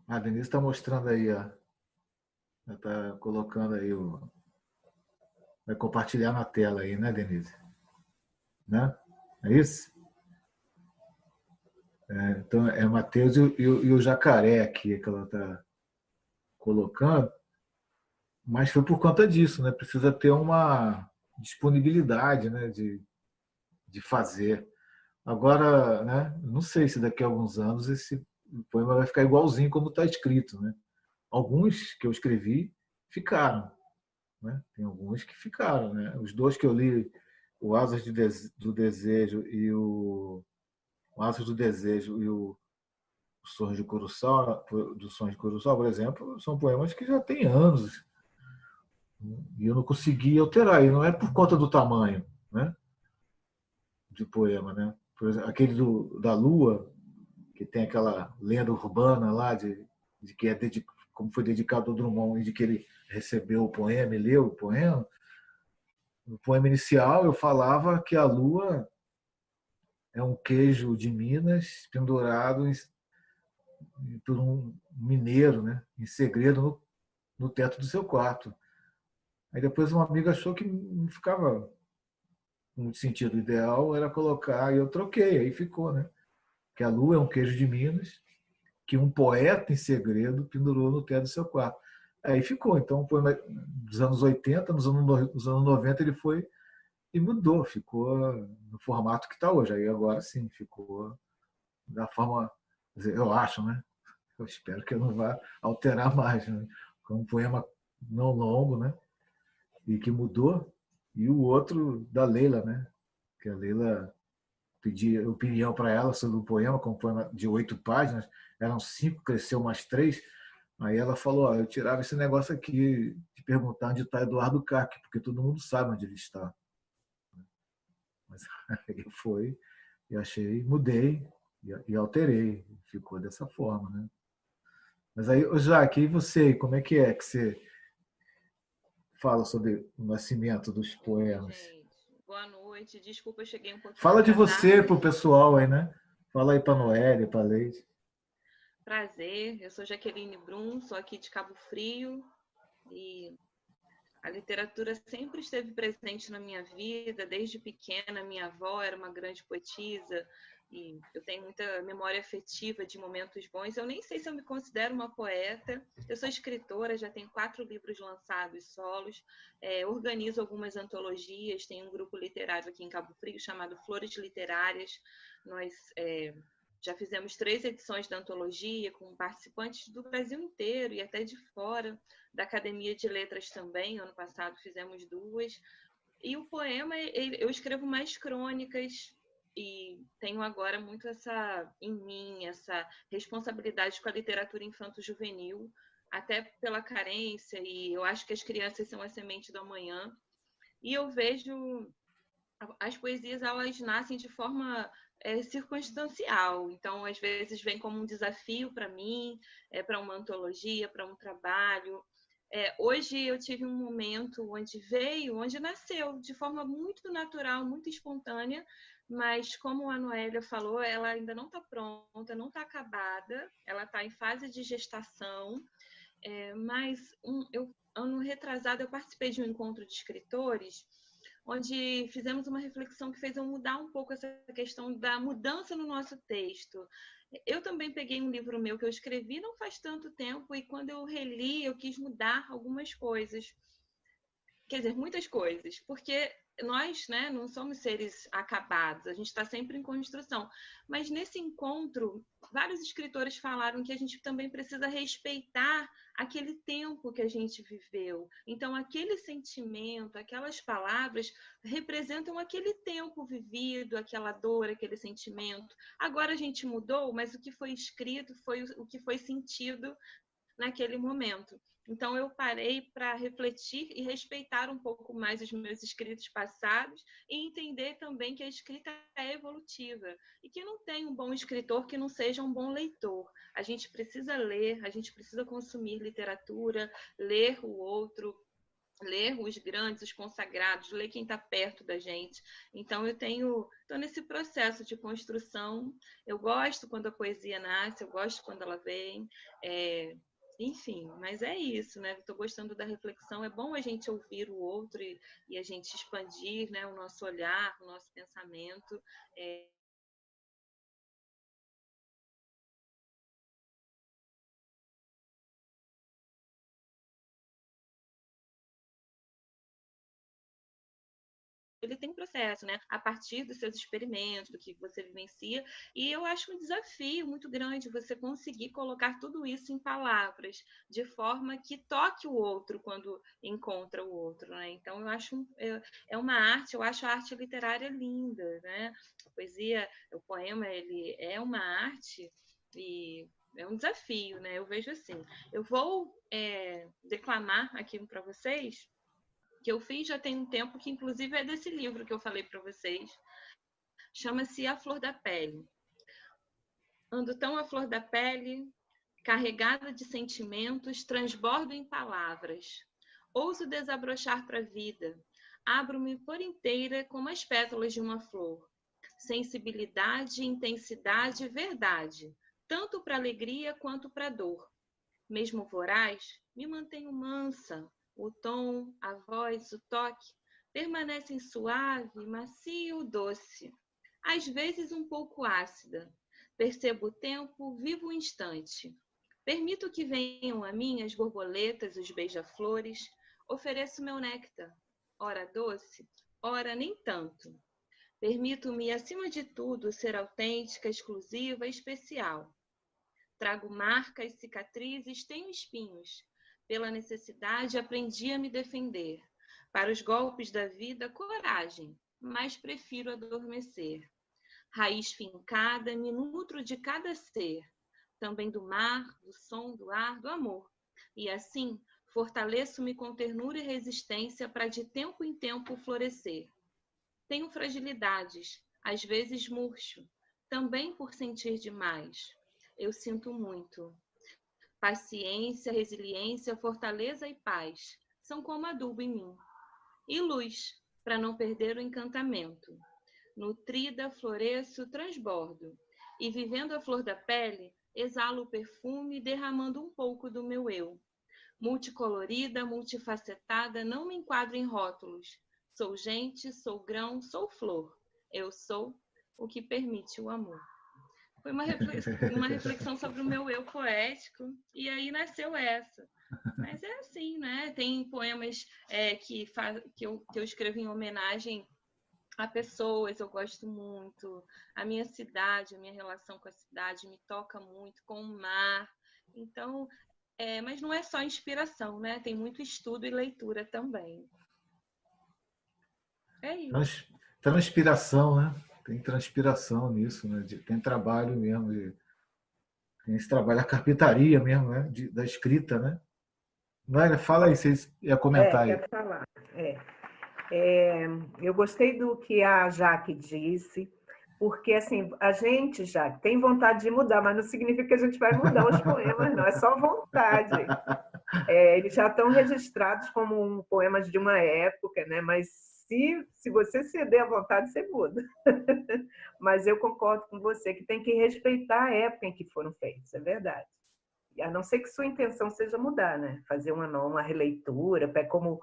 A Denise está mostrando aí, ó. Ela está colocando aí vai compartilhar na tela aí, né, Denise? Né? É isso? Então, é Matheus e o jacaré aqui que ela está colocando, mas foi por conta disso, né? Precisa ter uma disponibilidade, né, de fazer. Agora, né, não sei se daqui a alguns anos esse poema vai ficar igualzinho como está escrito, né? Alguns que eu escrevi ficaram, né? Tem alguns que ficaram, né? Os dois que eu li, o Asas do Desejo e o Asas do Desejo e o Sonhos de Kurosawa, por exemplo, são poemas que já têm anos e eu não consegui alterar. E não é por conta do tamanho, né, de poema, né? Por exemplo, aquele da Lua, que tem aquela lenda urbana lá de que como foi dedicado ao Drummond e de que ele recebeu o poema e leu o poema. no poema inicial eu falava que a lua é um queijo de Minas pendurado por um mineiro, né, em segredo no teto do seu quarto. Aí depois uma amiga achou que não ficava muito sentido. O ideal era colocar, e eu troquei, aí ficou, né? Que a lua é um queijo de Minas, que um poeta em segredo pendurou no teto do seu quarto. Aí ficou. Então, o poema dos anos 80, nos anos 90 ele foi e mudou, ficou no formato que está hoje. Aí agora sim, ficou da forma, eu acho, né? Eu espero que eu não vá alterar mais, né? É um poema não longo, né? E que mudou. E o outro da Leila, né? Que a Leila pedi opinião para ela sobre o poema, com um poema de 8 páginas, eram 5, cresceu mais 3. Aí ela falou: ó, eu tirava esse negócio aqui de perguntar onde está Eduardo Caque, porque todo mundo sabe onde ele está. Mas aí foi, e achei, mudei e alterei, ficou dessa forma, né? Mas aí, Jaque, e você, como é que você fala sobre o nascimento dos poemas? Gente, boa noite. Desculpa, eu cheguei um pouquinho Fala de atrasada. você pro pessoal aí, né? Fala aí para Noélia, para Leite. Prazer, eu sou Jaqueline Brum, sou aqui de Cabo Frio e a literatura sempre esteve presente na minha vida, desde pequena. Minha avó era uma grande poetisa e eu tenho muita memória afetiva de momentos bons. Eu nem sei se eu me considero uma poeta. Eu sou escritora, já tenho 4 livros lançados solos, organizo algumas antologias, tenho um grupo literário aqui em Cabo Frio chamado Flores Literárias. Nós já fizemos 3 edições da antologia com participantes do Brasil inteiro e até de fora, da Academia de Letras também. Ano passado fizemos 2. E o poema, eu escrevo mais crônicas e tenho agora muito em mim essa responsabilidade com a literatura infanto-juvenil, até pela carência, e eu acho que as crianças são a semente do amanhã. E eu vejo as poesias, elas nascem de forma circunstancial. Então, às vezes, vem como um desafio para mim, para uma antologia, para um trabalho. Hoje eu tive um momento onde nasceu de forma muito natural, muito espontânea, mas como a Noélia falou, ela ainda não está pronta, não está acabada, ela está em fase de gestação. Ano retrasado, eu participei de um encontro de escritores, onde fizemos uma reflexão que fez eu mudar um pouco essa questão da mudança no nosso texto. Eu também peguei um livro meu que eu escrevi não faz tanto tempo, e quando eu reli, eu quis mudar algumas coisas. Quer dizer, muitas coisas, porque nós, né, não somos seres acabados, a gente está sempre em construção. Mas nesse encontro, vários escritores falaram que a gente também precisa respeitar aquele tempo que a gente viveu. Então, aquele sentimento, aquelas palavras representam aquele tempo vivido, aquela dor, aquele sentimento. Agora a gente mudou, mas o que foi escrito foi o que foi sentido naquele momento. Então, eu parei para refletir e respeitar um pouco mais os meus escritos passados e entender também que a escrita é evolutiva e que não tem um bom escritor que não seja um bom leitor. A gente precisa ler, a gente precisa consumir literatura, ler o outro, ler os grandes, os consagrados, ler quem está perto da gente. Então, estou nesse processo de construção. Eu gosto quando a poesia nasce, eu gosto quando ela vem. Enfim, mas é isso, né? Estou gostando da reflexão. É bom a gente ouvir o outro e a gente expandir, né, o nosso olhar, o nosso pensamento. Ele tem um processo, né? A partir dos seus experimentos, do que você vivencia. E eu acho um desafio muito grande você conseguir colocar tudo isso em palavras, de forma que toque o outro quando encontra o outro, né? Então, eu acho é uma arte, eu acho a arte literária linda, né? A poesia, o poema, ele é uma arte e é um desafio, né? Eu vejo assim. Eu vou declamar aqui para vocês, que eu fiz já tem um tempo, que inclusive é desse livro que eu falei para vocês. Chama-se A Flor da Pele. Ando tão à flor da pele, carregada de sentimentos, transbordo em palavras. Ouso desabrochar para a vida, abro-me por inteira como as pétalas de uma flor. Sensibilidade, intensidade, verdade, tanto para alegria quanto para dor. Mesmo voraz, me mantenho mansa. O tom, a voz, o toque permanecem suave, macio, doce. Às vezes um pouco ácida. Percebo o tempo, vivo o instante. Permito que venham a mim as borboletas, os beija-flores. Ofereço meu néctar, ora doce, ora nem tanto. Permito-me, acima de tudo, ser autêntica, exclusiva, especial. Trago marcas, cicatrizes, tenho espinhos. Pela necessidade, aprendi a me defender. Para os golpes da vida, coragem, mas prefiro adormecer. Raiz fincada, me nutro de cada ser, também do mar, do som, do ar, do amor. E assim, fortaleço-me com ternura e resistência para de tempo em tempo florescer. Tenho fragilidades, às vezes murcho, também por sentir demais. Eu sinto muito. Paciência, resiliência, fortaleza e paz são como adubo em mim. E luz, para não perder o encantamento. Nutrida, floresço, transbordo. E vivendo a flor da pele, exalo o perfume, derramando um pouco do meu eu. Multicolorida, multifacetada, não me enquadro em rótulos. Sou gente, sou grão, sou flor. Eu sou o que permite o amor. Foi uma reflexão sobre o meu eu poético, e aí nasceu essa. Mas é assim, né? Tem poemas que eu escrevo em homenagem a pessoas, eu gosto muito. A minha cidade, a minha relação com a cidade me toca muito, com o mar. Então, mas não é só inspiração, né? Tem muito estudo e leitura também. É isso. Transpiração, né? Tem transpiração nisso, né? Tem trabalho mesmo. Tem esse trabalho, a carpintaria mesmo, né? Da escrita, né? Naira, fala aí, vocês iam comentar aí. Quero falar. Eu gostei do que a Jaque disse, porque assim, a gente já tem vontade de mudar, mas não significa que a gente vai mudar os poemas, não, é só vontade. Eles já estão registrados como poemas de uma época, né? Mas se você ceder à vontade, você muda. Mas eu concordo com você que tem que respeitar a época em que foram feitos, é verdade. A não ser que sua intenção seja mudar, né? Fazer uma releitura, como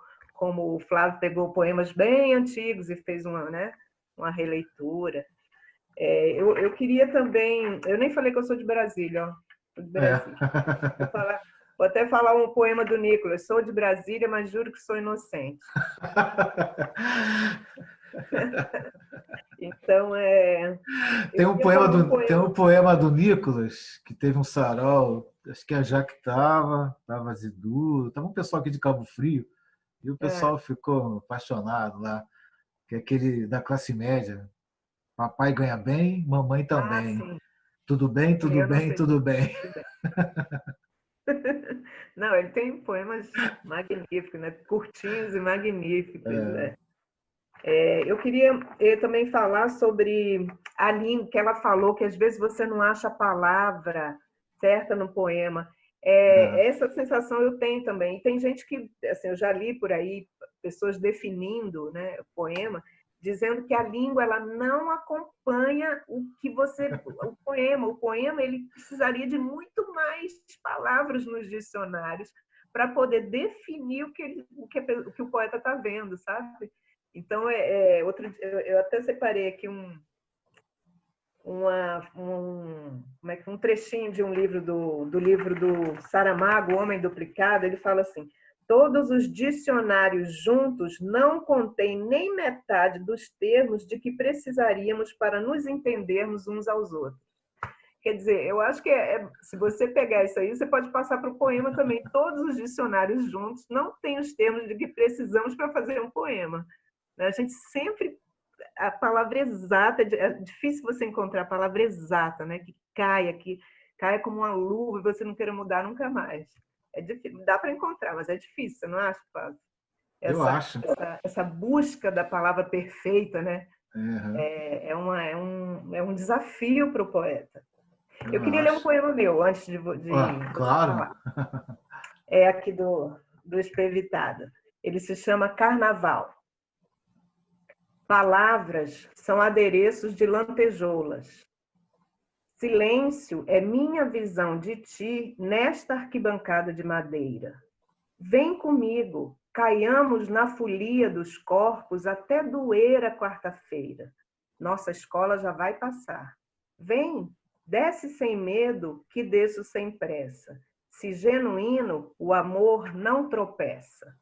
o Flávio pegou poemas bem antigos e fez uma releitura. Eu queria também... Eu nem falei que eu sou de Brasília, ó. Sou de Brasília. Vou até falar um poema do Nicolas. Sou de Brasília, mas juro que sou inocente. Então, Tem um poema do Nicolas, que teve um sarau, acho que a Jaque estava Zidu, estava um pessoal aqui de Cabo Frio, e o pessoal ficou apaixonado lá, que é aquele da classe média. Papai ganha bem, mamãe também. Tudo bem, tudo bem, tudo bem. Não, ele tem poemas magníficos, né? Curtinhos e magníficos. Eu queria também falar sobre a língua, que ela falou que às vezes você não acha a palavra certa no poema. Essa sensação eu tenho também. E tem gente que, assim, eu já li por aí, pessoas definindo, né, o poema, dizendo que a língua ela não acompanha o poema. O poema ele precisaria de muito mais palavras nos dicionários para poder definir o que o poeta está vendo, sabe? Então, eu até separei aqui um trechinho de um livro do livro do Saramago, O Homem Duplicado. Ele fala assim: todos os dicionários juntos não contêm nem metade dos termos de que precisaríamos para nos entendermos uns aos outros. Quer dizer, eu acho que se você pegar isso aí, você pode passar para o poema também. Todos os dicionários juntos não têm os termos de que precisamos para fazer um poema. A gente sempre... A palavra exata... É difícil você encontrar a palavra exata, né? Que caia como uma luva e você não queira mudar nunca mais. É difícil, dá para encontrar, mas é difícil, você não acha, Flávio? Eu acho. Essa busca da palavra perfeita, né? Uhum. É um desafio para o poeta. Eu queria ler um poema meu, antes de claro. falar. É aqui do Esprevitada. Ele se chama Carnaval. Palavras são adereços de lantejoulas. Silêncio é minha visão de ti nesta arquibancada de madeira. Vem comigo, caiamos na folia dos corpos até doer a quarta-feira. Nossa escola já vai passar. Vem, desce sem medo, que desço sem pressa. Se genuíno, o amor não tropeça.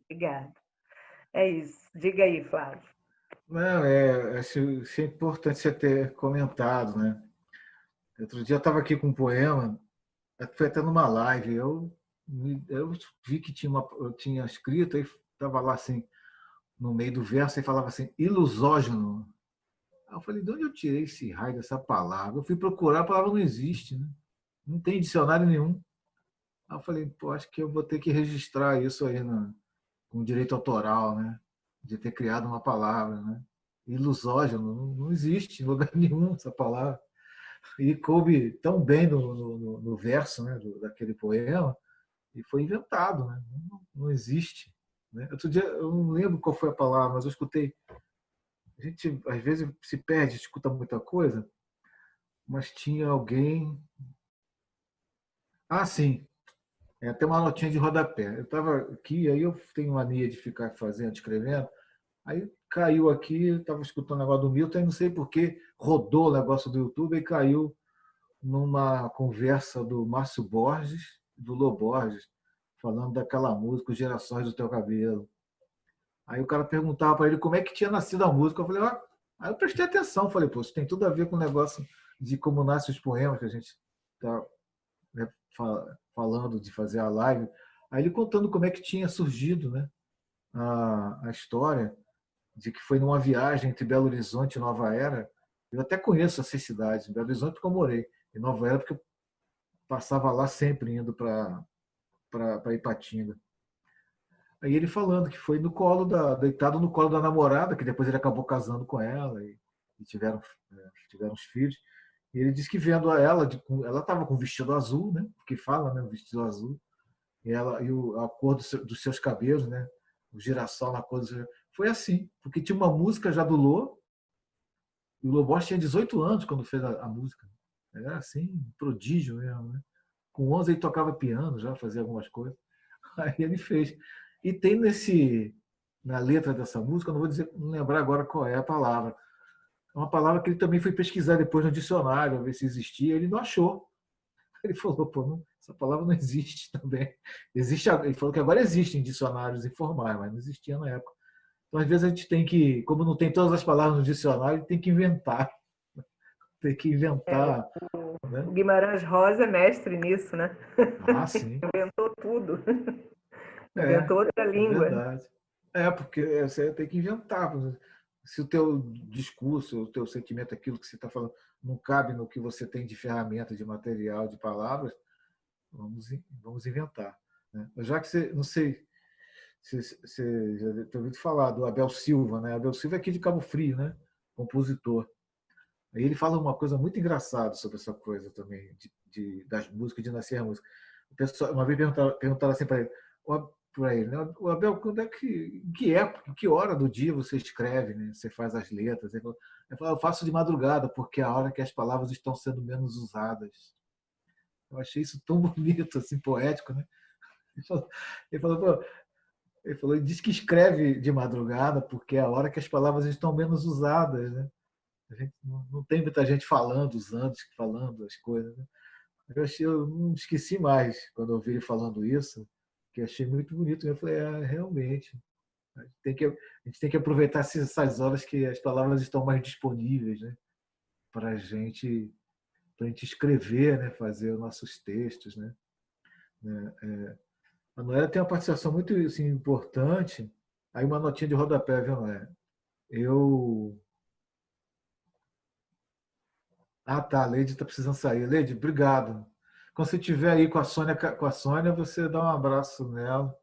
Obrigada. É isso. Diga aí, Flávio. Não, acho isso é importante você ter comentado, né? Outro dia eu estava aqui com um poema, foi até numa live, eu vi que eu tinha escrito, aí estava lá assim, no meio do verso, e falava assim, ilusógeno. Aí eu falei, de onde eu tirei esse raio dessa palavra? Eu fui procurar, a palavra não existe, né? Não tem dicionário nenhum. Aí eu falei, pô, acho que eu vou ter que registrar isso aí com direito autoral, né? De ter criado uma palavra, né? Ilusógeno, não existe em lugar nenhum essa palavra. E coube tão bem no verso, né, daquele poema, e foi inventado, né? Não existe. Né? Outro dia, eu não lembro qual foi a palavra, mas eu escutei. A gente, às vezes, se perde, escuta muita coisa, mas tinha alguém. Ah, sim, tem uma notinha de rodapé. Eu estava aqui, aí eu tenho mania de ficar fazendo, escrevendo, aí caiu aqui, estava escutando o negócio do Milton, e não sei por que rodou o negócio do YouTube e caiu numa conversa do Márcio Borges, do Lô Borges, falando daquela música, Os Gerações do Teu Cabelo. Aí o cara perguntava para ele como é que tinha nascido a música. Eu falei, ó, aí eu prestei atenção, falei, pô, isso tem tudo a ver com o negócio de como nascem os poemas que a gente está, né, falando de fazer a live. Aí ele contando como é que tinha surgido, né, a história de que foi numa viagem entre Belo Horizonte e Nova Era. Eu até conheço essas cidades, Belo Horizonte porque eu morei, em Nova Era porque eu passava lá sempre indo para Ipatinga. Aí ele falando que foi no colo deitado no colo da namorada, que depois ele acabou casando com ela e tiveram os filhos. E ele disse que vendo ela estava com um vestido azul, né? Porque fala, né? O vestido azul. A cor dos seus cabelos, né? O girassol na cor foi assim, porque tinha uma música já do Lô, e o Lô Borges tinha 18 anos quando fez a música. Era assim, um prodígio mesmo, né? Com 11 ele tocava piano, já fazia algumas coisas. Aí ele fez. E tem na letra dessa música, não lembrar agora qual é a palavra. É uma palavra que ele também foi pesquisar depois no dicionário, ver se existia, ele não achou. Ele falou, pô, essa palavra não existe também. Ele falou que agora existem dicionários informais, mas não existia na época. Então, às vezes, a gente tem que, como não tem todas as palavras no dicionário, tem que inventar. Tem que inventar. Né? O Guimarães Rosa é mestre nisso, né? Ah, sim. Inventou tudo. Inventou outra língua. É verdade. Porque você tem que inventar. Se o teu discurso, o teu sentimento, aquilo que você está falando, não cabe no que você tem de ferramenta, de material, de palavras, vamos inventar. Né? Já que você, não sei, você já deve ter ouvido falar do Abel Silva, né? Abel Silva é aqui de Cabo Frio, né? Compositor. Aí ele fala uma coisa muito engraçada sobre essa coisa também, das músicas, de nascer a música. O pessoal, uma vez perguntaram assim para ele, né? O Abel, quando é que época, que hora do dia você escreve, né? Você faz as letras? Ele falou, eu faço de madrugada, porque é a hora que as palavras estão sendo menos usadas. Eu achei isso tão bonito, assim, poético, né? Ele diz que escreve de madrugada porque é a hora que as palavras estão menos usadas, né? A gente não tem muita gente falando as coisas. Né? Eu não esqueci mais quando eu ouvi ele falando isso, que achei muito bonito. Eu falei, realmente, a gente tem que aproveitar essas horas que as palavras estão mais disponíveis, né? Para a gente escrever, né? Fazer os nossos textos. Né? A Noela tem uma participação muito assim, importante. Aí uma notinha de rodapé, viu, Noela? Tá, a Leide está precisando sair. Leide, obrigado. Quando você estiver aí com a Sônia, você dá um abraço nela.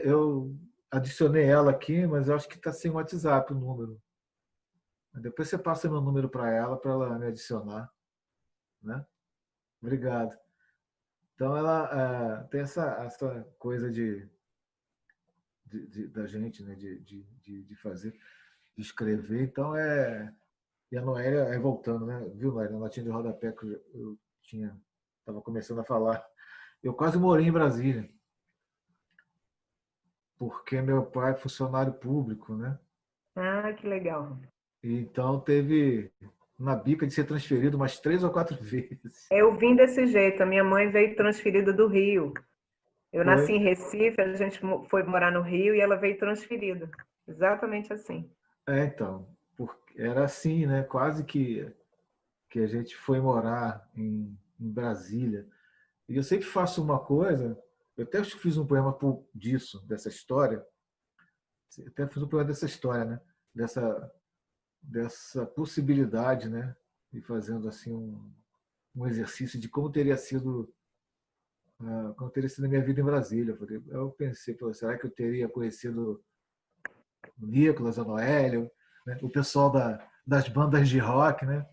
Eu adicionei ela aqui, mas eu acho que está sem WhatsApp o número. Depois você passa meu número para ela me adicionar. Né? Obrigado. Então, ela tem essa coisa da gente, né? De fazer, de escrever. Então, e a Noélia, voltando, né? Viu, Noélia? A notinha de rodapé que eu estava começando a falar. Eu quase morei em Brasília, porque meu pai é funcionário público, né? Ah, que legal. Então teve na bica de ser transferido umas 3 ou 4 vezes. Eu vim desse jeito. A minha mãe veio transferida do Rio. Eu nasci Foi. em Recife, a gente foi morar no Rio e ela veio transferida. Exatamente assim. Então, era assim, né? Quase que a gente foi morar em Brasília. E eu sempre faço uma coisa, eu até fiz um poema disso, dessa história, até fiz um poema dessa história, né? Dessa possibilidade, né? E fazendo assim um exercício de como teria sido a minha vida em Brasília. Eu pensei, será que eu teria conhecido o Nicolas, a Noélio, né? O pessoal das bandas de rock, né?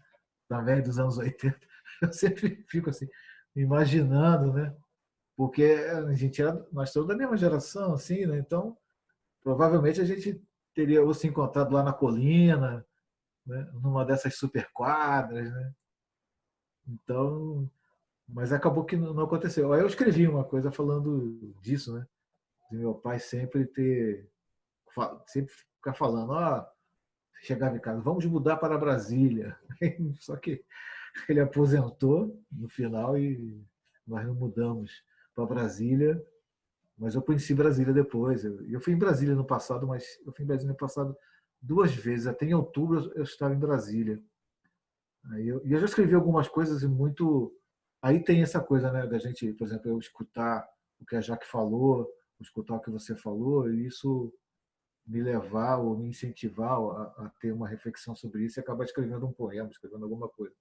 Também dos anos 80. Eu sempre fico assim, imaginando, né? Porque nós somos da mesma geração, assim, né? Então, provavelmente a gente teria ou se encontrado lá na colina, né? Numa dessas super quadras, né? Então, mas acabou que não aconteceu. Aí eu escrevi uma coisa falando disso, né? De meu pai sempre ficar falando, chegava em casa, vamos mudar para Brasília. Só que ele aposentou no final e nós não mudamos para Brasília, mas eu conheci Brasília depois. Eu fui em Brasília no passado, mas eu fui em Brasília no passado 2 vezes. Até em outubro eu estava em Brasília. E eu já escrevi algumas coisas muito. Aí tem essa coisa, né, da gente, por exemplo, eu escutar o que a Jaque falou, escutar o que você falou, e isso me levar ou me incentivar a ter uma reflexão sobre isso e acabar escrevendo um poema, escrevendo alguma coisa.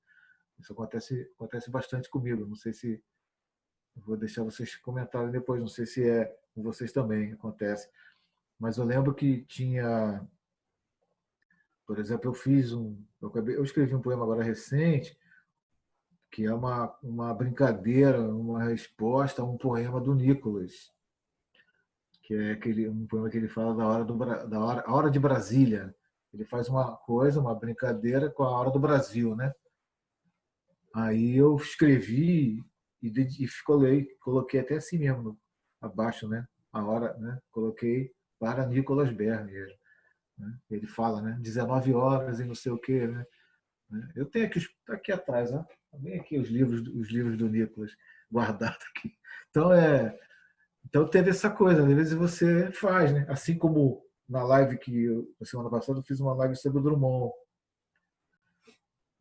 Isso acontece bastante comigo. Não sei se vou deixar vocês comentarem depois, não sei se com vocês também acontece. Mas eu lembro que tinha, por exemplo, eu escrevi um poema agora recente, que é uma brincadeira, uma resposta a um poema do Nicolas, que é um poema que ele fala a hora de Brasília. Ele faz uma brincadeira com a hora do Brasil, né? Aí eu escrevi e coloquei até assim mesmo, abaixo, né? A hora, né? Coloquei para Nicolas Berger. Né? Ele fala, né? 19 horas e não sei o quê, né? Eu tenho aqui atrás, né? Bem aqui os livros do Nicolas guardados aqui. Então teve essa coisa, às vezes você faz, né? Assim como na live na semana passada, eu fiz uma live sobre o Drummond,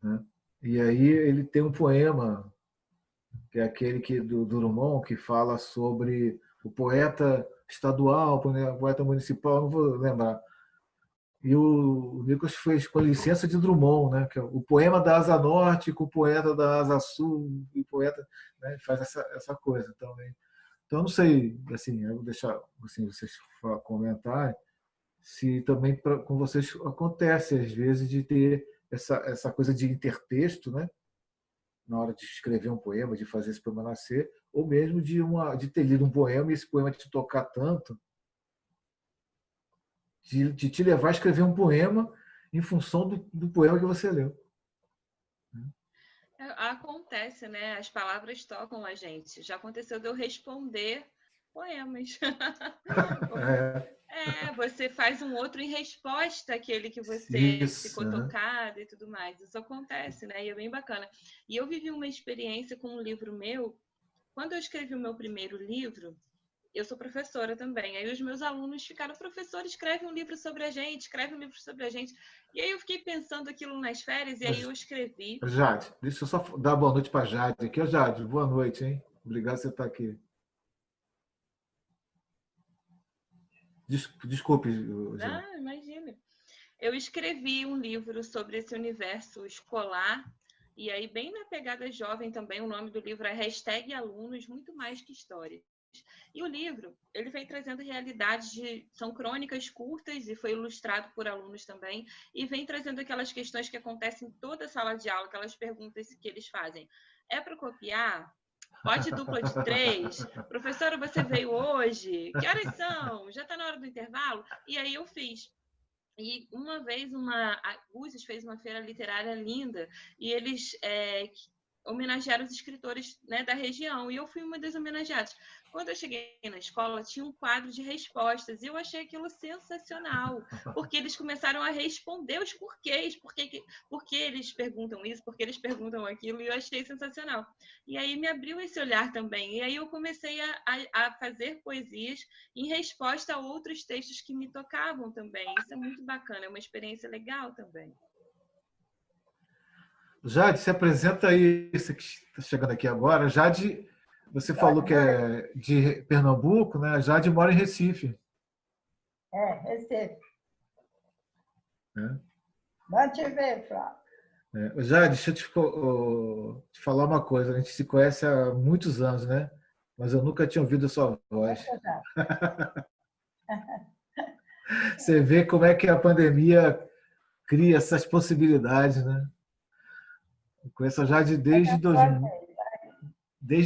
né? E aí ele tem um poema que é aquele do Drummond, que fala sobre o poeta estadual, o poeta municipal, não vou lembrar. E o Nicolas fez com a licença de Drummond, né? Que é o poema da Asa Norte com o poeta da Asa Sul, e o poeta, né, faz essa coisa também. Então, eu não sei, assim, eu vou deixar assim, vocês comentarem se também com vocês acontece, às vezes, de ter essa coisa de intertexto, né? Na hora de escrever um poema, de fazer esse poema nascer, ou mesmo de ter lido um poema e esse poema te tocar tanto, de te levar a escrever um poema em função do poema que você leu. Acontece, né? As palavras tocam a gente. Já aconteceu de eu responder poemas. Você faz um outro em resposta àquele que você ficou tocado e tudo mais. Isso acontece, né? E é bem bacana. E eu vivi uma experiência com um livro meu. Quando eu escrevi o meu primeiro livro, eu sou professora também. Aí os meus alunos ficaram, professor, escreve um livro sobre a gente, escreve um livro sobre a gente. E aí eu fiquei pensando aquilo nas férias e aí eu escrevi. Jade, deixa eu só dar boa noite para a Jade aqui. Jade, boa noite, hein? Obrigado por você estar aqui. Desculpe. Imagina. Eu escrevi um livro sobre esse universo escolar e aí bem na pegada jovem também. O nome do livro é #Alunos, muito mais que história. E o livro, ele vem trazendo realidades são crônicas curtas e foi ilustrado por alunos também, e vem trazendo aquelas questões que acontecem em toda a sala de aula, aquelas perguntas que eles fazem. É para copiar? Pote dupla de 3. Professora, você veio hoje? Que horas são? Já está na hora do intervalo? E aí eu fiz. E uma vez a Usis fez uma feira literária linda e eles homenagearam os escritores, né, da região, e eu fui uma das homenageadas. Quando eu cheguei na escola, tinha um quadro de respostas, e eu achei aquilo sensacional, porque eles começaram a responder os porquês, por que eles perguntam isso, por que eles perguntam aquilo, e eu achei sensacional. E aí me abriu esse olhar também, e aí eu comecei a fazer poesias em resposta a outros textos que me tocavam também. Isso é muito bacana, é uma experiência legal também. Jade, se apresenta aí, você que está chegando aqui agora. Jade, você falou que é de Pernambuco, né? A Jade mora em Recife. Recife. É. Vamos te ver, Flávio. Jade, deixa eu te falar uma coisa. A gente se conhece há muitos anos, né? Mas eu nunca tinha ouvido a sua voz. Você vê como é que a pandemia cria essas possibilidades, né? Eu conheço a Jade desde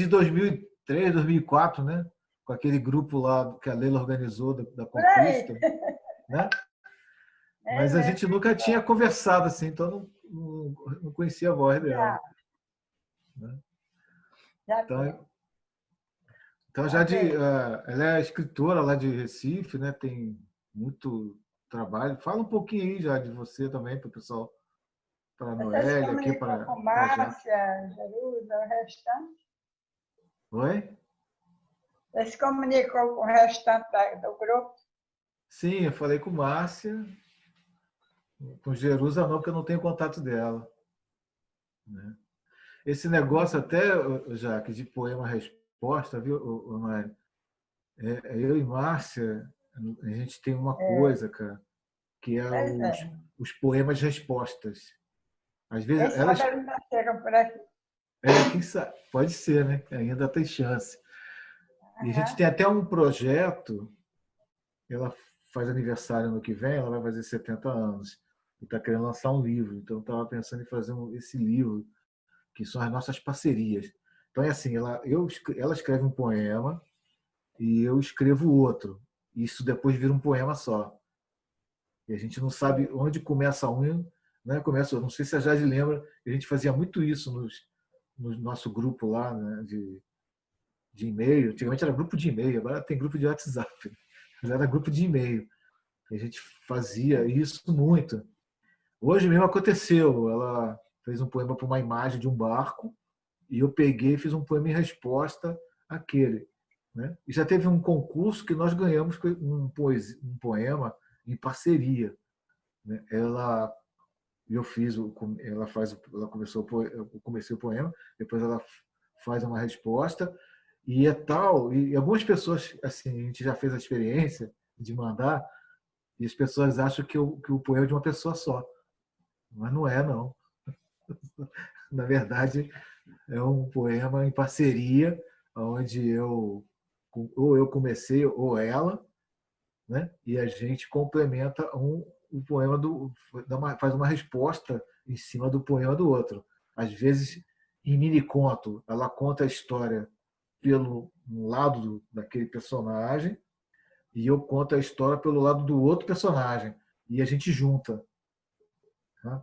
2003, 2004, né? Com aquele grupo lá que a Leila organizou da Conquista, né? Mas a gente nunca tinha conversado assim, então não conhecia a voz dela. Né? Então Jade, ela é escritora lá de Recife, né? Tem muito trabalho. Fala um pouquinho aí já de você também para o pessoal. Para a Noélia, aqui para com Márcia, Jerusa, o restante? Oi? Você se comunicou com o restante do grupo? Sim, eu falei com Márcia. Com Jerusa não, porque eu não tenho contato dela. Né? Esse negócio até, Jaque, de poema-resposta, viu, Noélia? Eu e Márcia, a gente tem uma coisa, cara, que é os poemas-respostas. Às vezes elas nasceram por aqui. Quem sabe? Pode ser, né? Ainda tem chance. E a gente tem até um projeto, ela faz aniversário ano que vem, ela vai fazer 70 anos, e está querendo lançar um livro. Então, eu estava pensando em fazer esse livro, que são as nossas parcerias. Então, é assim, ela escreve um poema e eu escrevo outro. E isso depois vira um poema só. E a gente não sabe onde começa um, né? Eu não sei se a Jade lembra, a gente fazia muito isso no nosso grupo lá, né? de e-mail. Antigamente era grupo de e-mail, agora tem grupo de WhatsApp. Mas era grupo de e-mail. A gente fazia isso muito. Hoje mesmo aconteceu. Ela fez um poema para uma imagem de um barco e eu peguei e fiz um poema em resposta àquele. Né? E já teve um concurso que nós ganhamos um poema em parceria. Né? Eu comecei o poema, depois ela faz uma resposta e é tal. E algumas pessoas, assim, a gente já fez a experiência de mandar e as pessoas acham que o poema é de uma pessoa só, mas não é, não. Na verdade, é um poema em parceria, onde ou eu comecei ou ela, né? E a gente complementa o poema faz uma resposta em cima do poema do outro. Às vezes, em mini conto, ela conta a história pelo lado daquele personagem e eu conto a história pelo lado do outro personagem e a gente junta. Tá?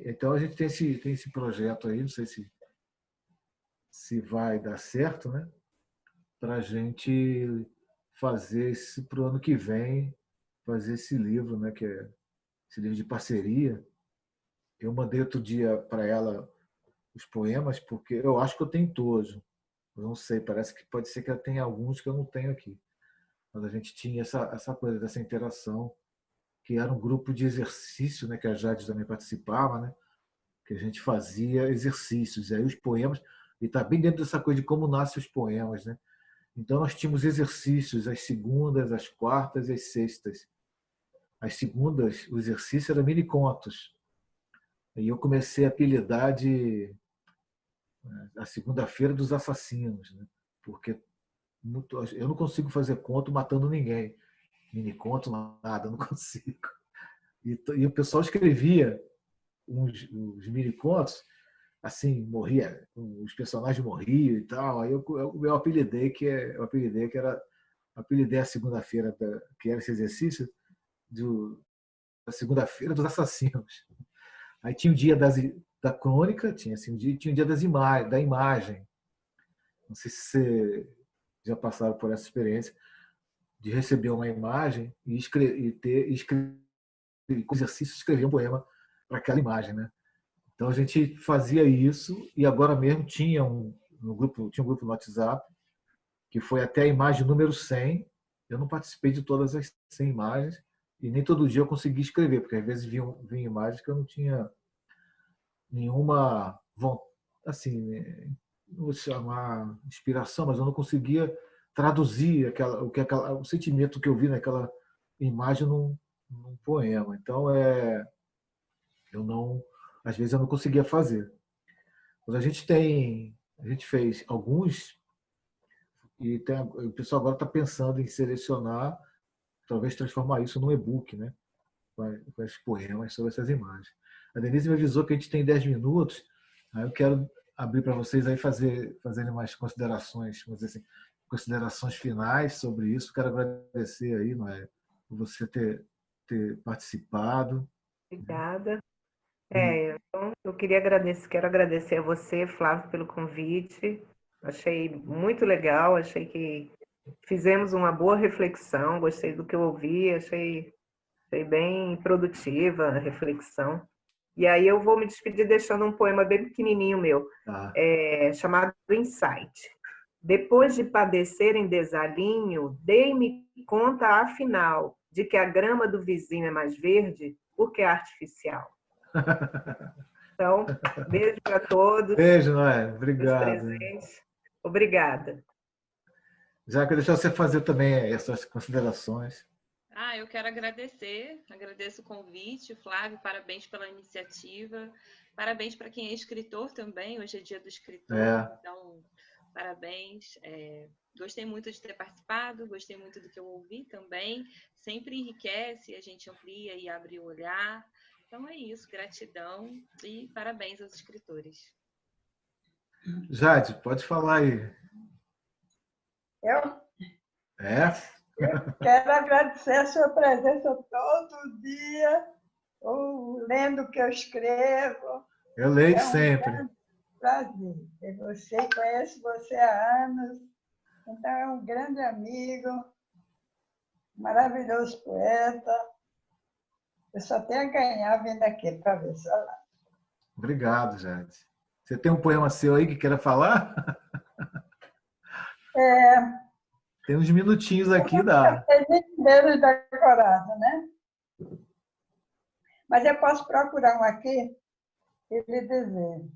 Então a gente tem esse projeto aí, não sei se vai dar certo, né? Para a gente fazer para o ano que vem, fazer esse livro, né? Que é esse livro de parceria. Eu mandei outro dia para ela os poemas, porque eu acho que eu tenho todos. Eu não sei, parece que pode ser que ela tenha alguns que eu não tenho aqui. Mas a gente tinha essa coisa dessa interação, que era um grupo de exercício, né? Que a Jade também participava, né? Que a gente fazia exercícios. E aí os poemas, e está bem dentro dessa coisa de como nascem os poemas, né? Então nós tínhamos exercícios às segundas, às quartas e às sextas. Às segundas, o exercício era mini contos. E eu comecei a apelidar de a segunda-feira dos assassinos, né? Porque eu não consigo fazer conto matando ninguém. Mini conto, nada, eu não consigo. E o pessoal escrevia os mini contos. assim, morria, os personagens morriam e tal. Aí eu apelidei apelidei a segunda-feira, que era esse exercício, da segunda-feira dos assassinos. Aí tinha o dia da crônica, tinha assim, tinha o dia da imagem. Não sei se você já passaram por essa experiência de receber uma imagem e com exercício, escrever um poema para aquela imagem, né? Então a gente fazia isso e agora mesmo tinha um grupo no WhatsApp que foi até a imagem número 100. Eu não participei de todas as 100 imagens e nem todo dia eu consegui escrever, porque às vezes vinham imagens que eu não tinha nenhuma vontade, assim, não vou chamar inspiração, mas eu não conseguia traduzir o sentimento que eu vi naquela imagem num poema. Então eu não, às vezes eu não conseguia fazer. Mas a gente fez alguns e o pessoal agora está pensando em selecionar, talvez transformar isso num e-book, né? Com esses poemas sobre essas imagens. A Denise me avisou que a gente tem 10 minutos, aí eu quero abrir para vocês aí fazerem mais considerações, vamos dizer assim, considerações finais sobre isso. Quero agradecer aí, Noé, por você ter participado. Obrigada. Então, quero agradecer a você, Flávio, pelo convite. Achei muito legal, achei que fizemos uma boa reflexão, gostei do que eu ouvi, achei bem produtiva a reflexão. E aí eu vou me despedir deixando um poema bem pequenininho meu, chamado Insight. Depois de padecer em desalinho, dei-me conta, afinal, de que a grama do vizinho é mais verde porque é artificial. Então, beijo para todos. Beijo, Noé. Obrigado. Obrigada. Já que deixar você fazer também essas considerações. Eu quero agradeço o convite, Flávio, parabéns pela iniciativa, parabéns para quem é escritor também, hoje é dia do escritor, então parabéns. Gostei muito de ter participado, gostei muito do que eu ouvi também, sempre enriquece, a gente amplia e abre o olhar. Então é isso, gratidão e parabéns aos escritores. Jade, pode falar aí. Eu Quero agradecer a sua presença todo dia, lendo o que eu escrevo. Eu leio sempre. Prazer. Conheço você há anos, então é um grande amigo, maravilhoso poeta. Eu só tenho a ganhar vindo aqui para ver só lá. Obrigado, Jade. Você tem um poema seu aí que queira falar? Tem uns minutinhos aqui, dá. Tem deles decorado, né? Mas eu posso procurar um aqui e lhe dizer.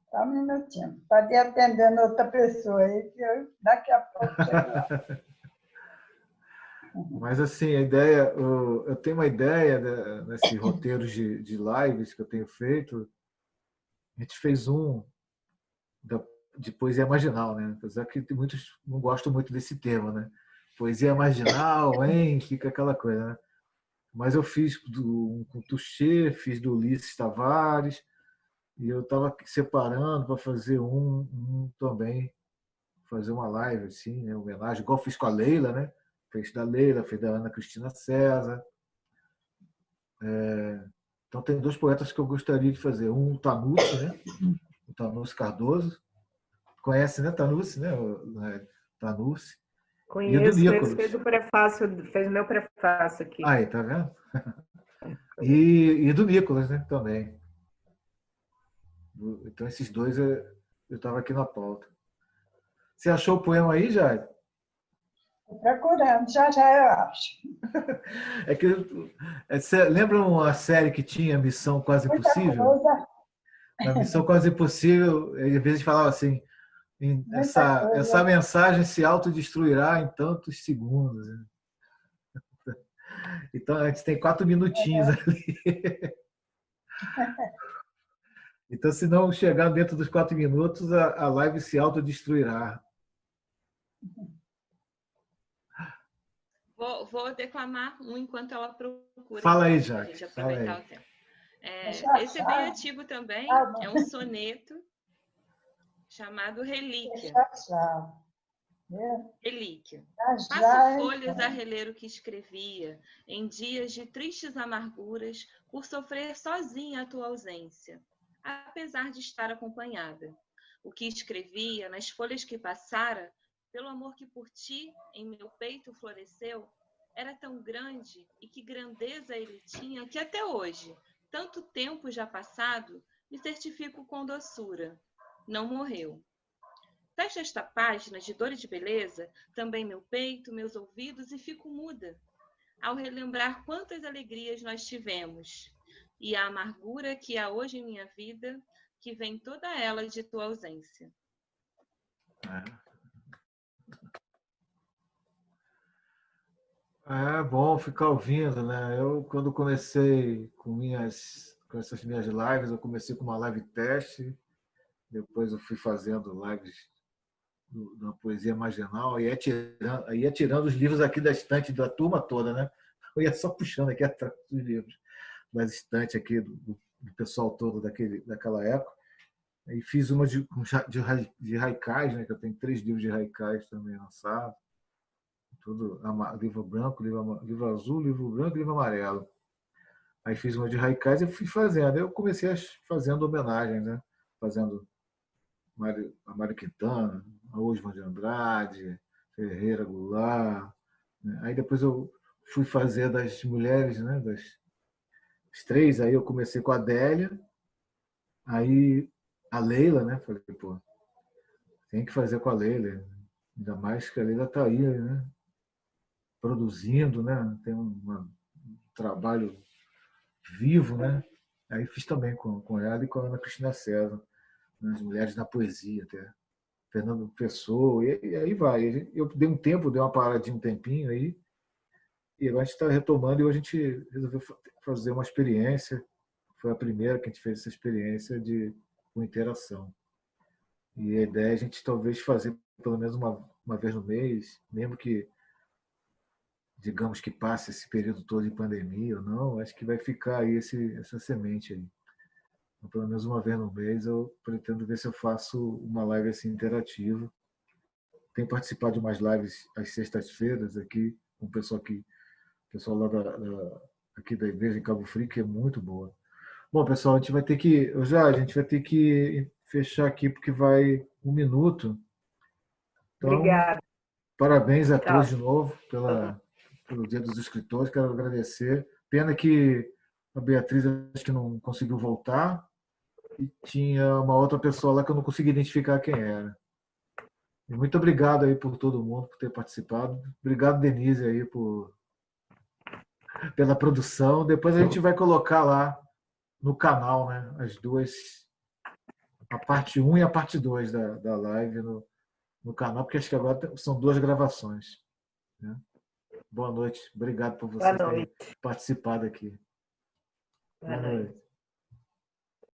Só um minutinho. Pode ir atendendo outra pessoa aí, que eu daqui a pouco chego lá. Mas, assim, a ideia, eu tenho uma ideia nesse roteiro de lives que eu tenho feito. A gente fez um de poesia marginal, né? Apesar que muitos não gostam muito desse tema, né? Poesia marginal, hein? Fica aquela coisa, né? Mas eu fiz com Touché, fiz do Ulisses Tavares, e eu estava separando para fazer um também, fazer uma live, assim, né? Homenagem, igual fiz com a Leila, né? Fez da Leila, fez da Ana Cristina César. Então tem dois poetas que eu gostaria de fazer. Um, o Tanucci, né? O Tanucci Cardoso. Conhece, né, Tanucci, né? Tanucci. Conheço, ele fez o meu prefácio aqui. Aí, tá vendo? E do Nicolas, né, também. Então esses dois eu estava aqui na pauta. Você achou o poema aí, Jade? Estou procurando, já eu acho. É que você lembra uma série que tinha Missão Quase Impossível? Na Missão Quase Impossível, às vezes falava assim, essa mensagem se autodestruirá em tantos segundos. Então a gente tem 4 minutinhos ali. Então, se não chegar dentro dos 4 minutos, a live se autodestruirá. Vou declamar um enquanto ela procura. Fala aí, Jaque. Para a gente aproveitar o tempo. Esse é bem antigo também, é um soneto chamado Relíquia. Relíquia. Passo folhas a reler o que escrevia, em dias de tristes amarguras, por sofrer sozinha a tua ausência, apesar de estar acompanhada. O que escrevia nas folhas que passara, pelo amor que por ti em meu peito floresceu, era tão grande e que grandeza ele tinha que até hoje, tanto tempo já passado, me certifico com doçura. Não morreu. Fecho esta página de dor e de beleza, também meu peito, meus ouvidos, e fico muda, ao relembrar quantas alegrias nós tivemos, e a amargura que há hoje em minha vida, que vem toda ela de tua ausência. É bom ficar ouvindo, né? Eu, quando comecei com essas minhas lives, eu comecei com uma live teste, depois eu fui fazendo lives da poesia marginal, e ia tirando os livros aqui da estante da turma toda, né? Eu ia só puxando aqui atrás dos livros das estantes aqui do pessoal todo daquela época. E fiz uma de haikais, né? Que eu tenho 3 livros de haikais também lançados. Tudo, livro branco, livro azul, livro branco e livro amarelo. Aí fiz uma de haikais e fui fazendo. Aí eu comecei fazendo homenagens, né? Fazendo a Mário Quintana, a Osman de Andrade, Ferreira Goulart. Né? Aí depois eu fui fazer das mulheres, né? Das 3. Aí eu comecei com a Adélia, aí a Leila, né? Falei, pô, tem que fazer com a Leila. Ainda mais que a Leila está aí, né? Produzindo, né? Tem um trabalho vivo, né? Aí fiz também com ela e com a Ana Cristina César, né? As mulheres na poesia até. Fernando Pessoa, e aí vai. Eu dei um tempo, dei uma paradinha, um tempinho aí, e agora a gente está retomando e hoje a gente resolveu fazer uma experiência. Foi a primeira que a gente fez essa experiência com interação. E a ideia é a gente talvez fazer pelo menos uma vez no mês, mesmo que, digamos que passe esse período todo de pandemia ou não, acho que vai ficar aí essa semente aí. Então, pelo menos uma vez no mês eu pretendo ver se eu faço uma live assim interativa. Tenho participado de umas lives às sextas-feiras aqui com o pessoal lá aqui da igreja em Cabo Frio, que é muito boa. Bom, pessoal, a gente vai ter que fechar aqui porque vai 1 minuto. Então, obrigada. Parabéns a todos de novo pelo Dia dos Escritores. Quero agradecer. Pena que a Beatriz acho que não conseguiu voltar e tinha uma outra pessoa lá que eu não consegui identificar quem era. E muito obrigado aí por todo mundo por ter participado. Obrigado, Denise, aí pela produção. Depois a gente vai colocar lá no canal, né, as duas, a parte 1 e a parte 2 da live no canal, porque acho que agora são 2 gravações. Né? Boa noite. Obrigado por vocês terem participado aqui.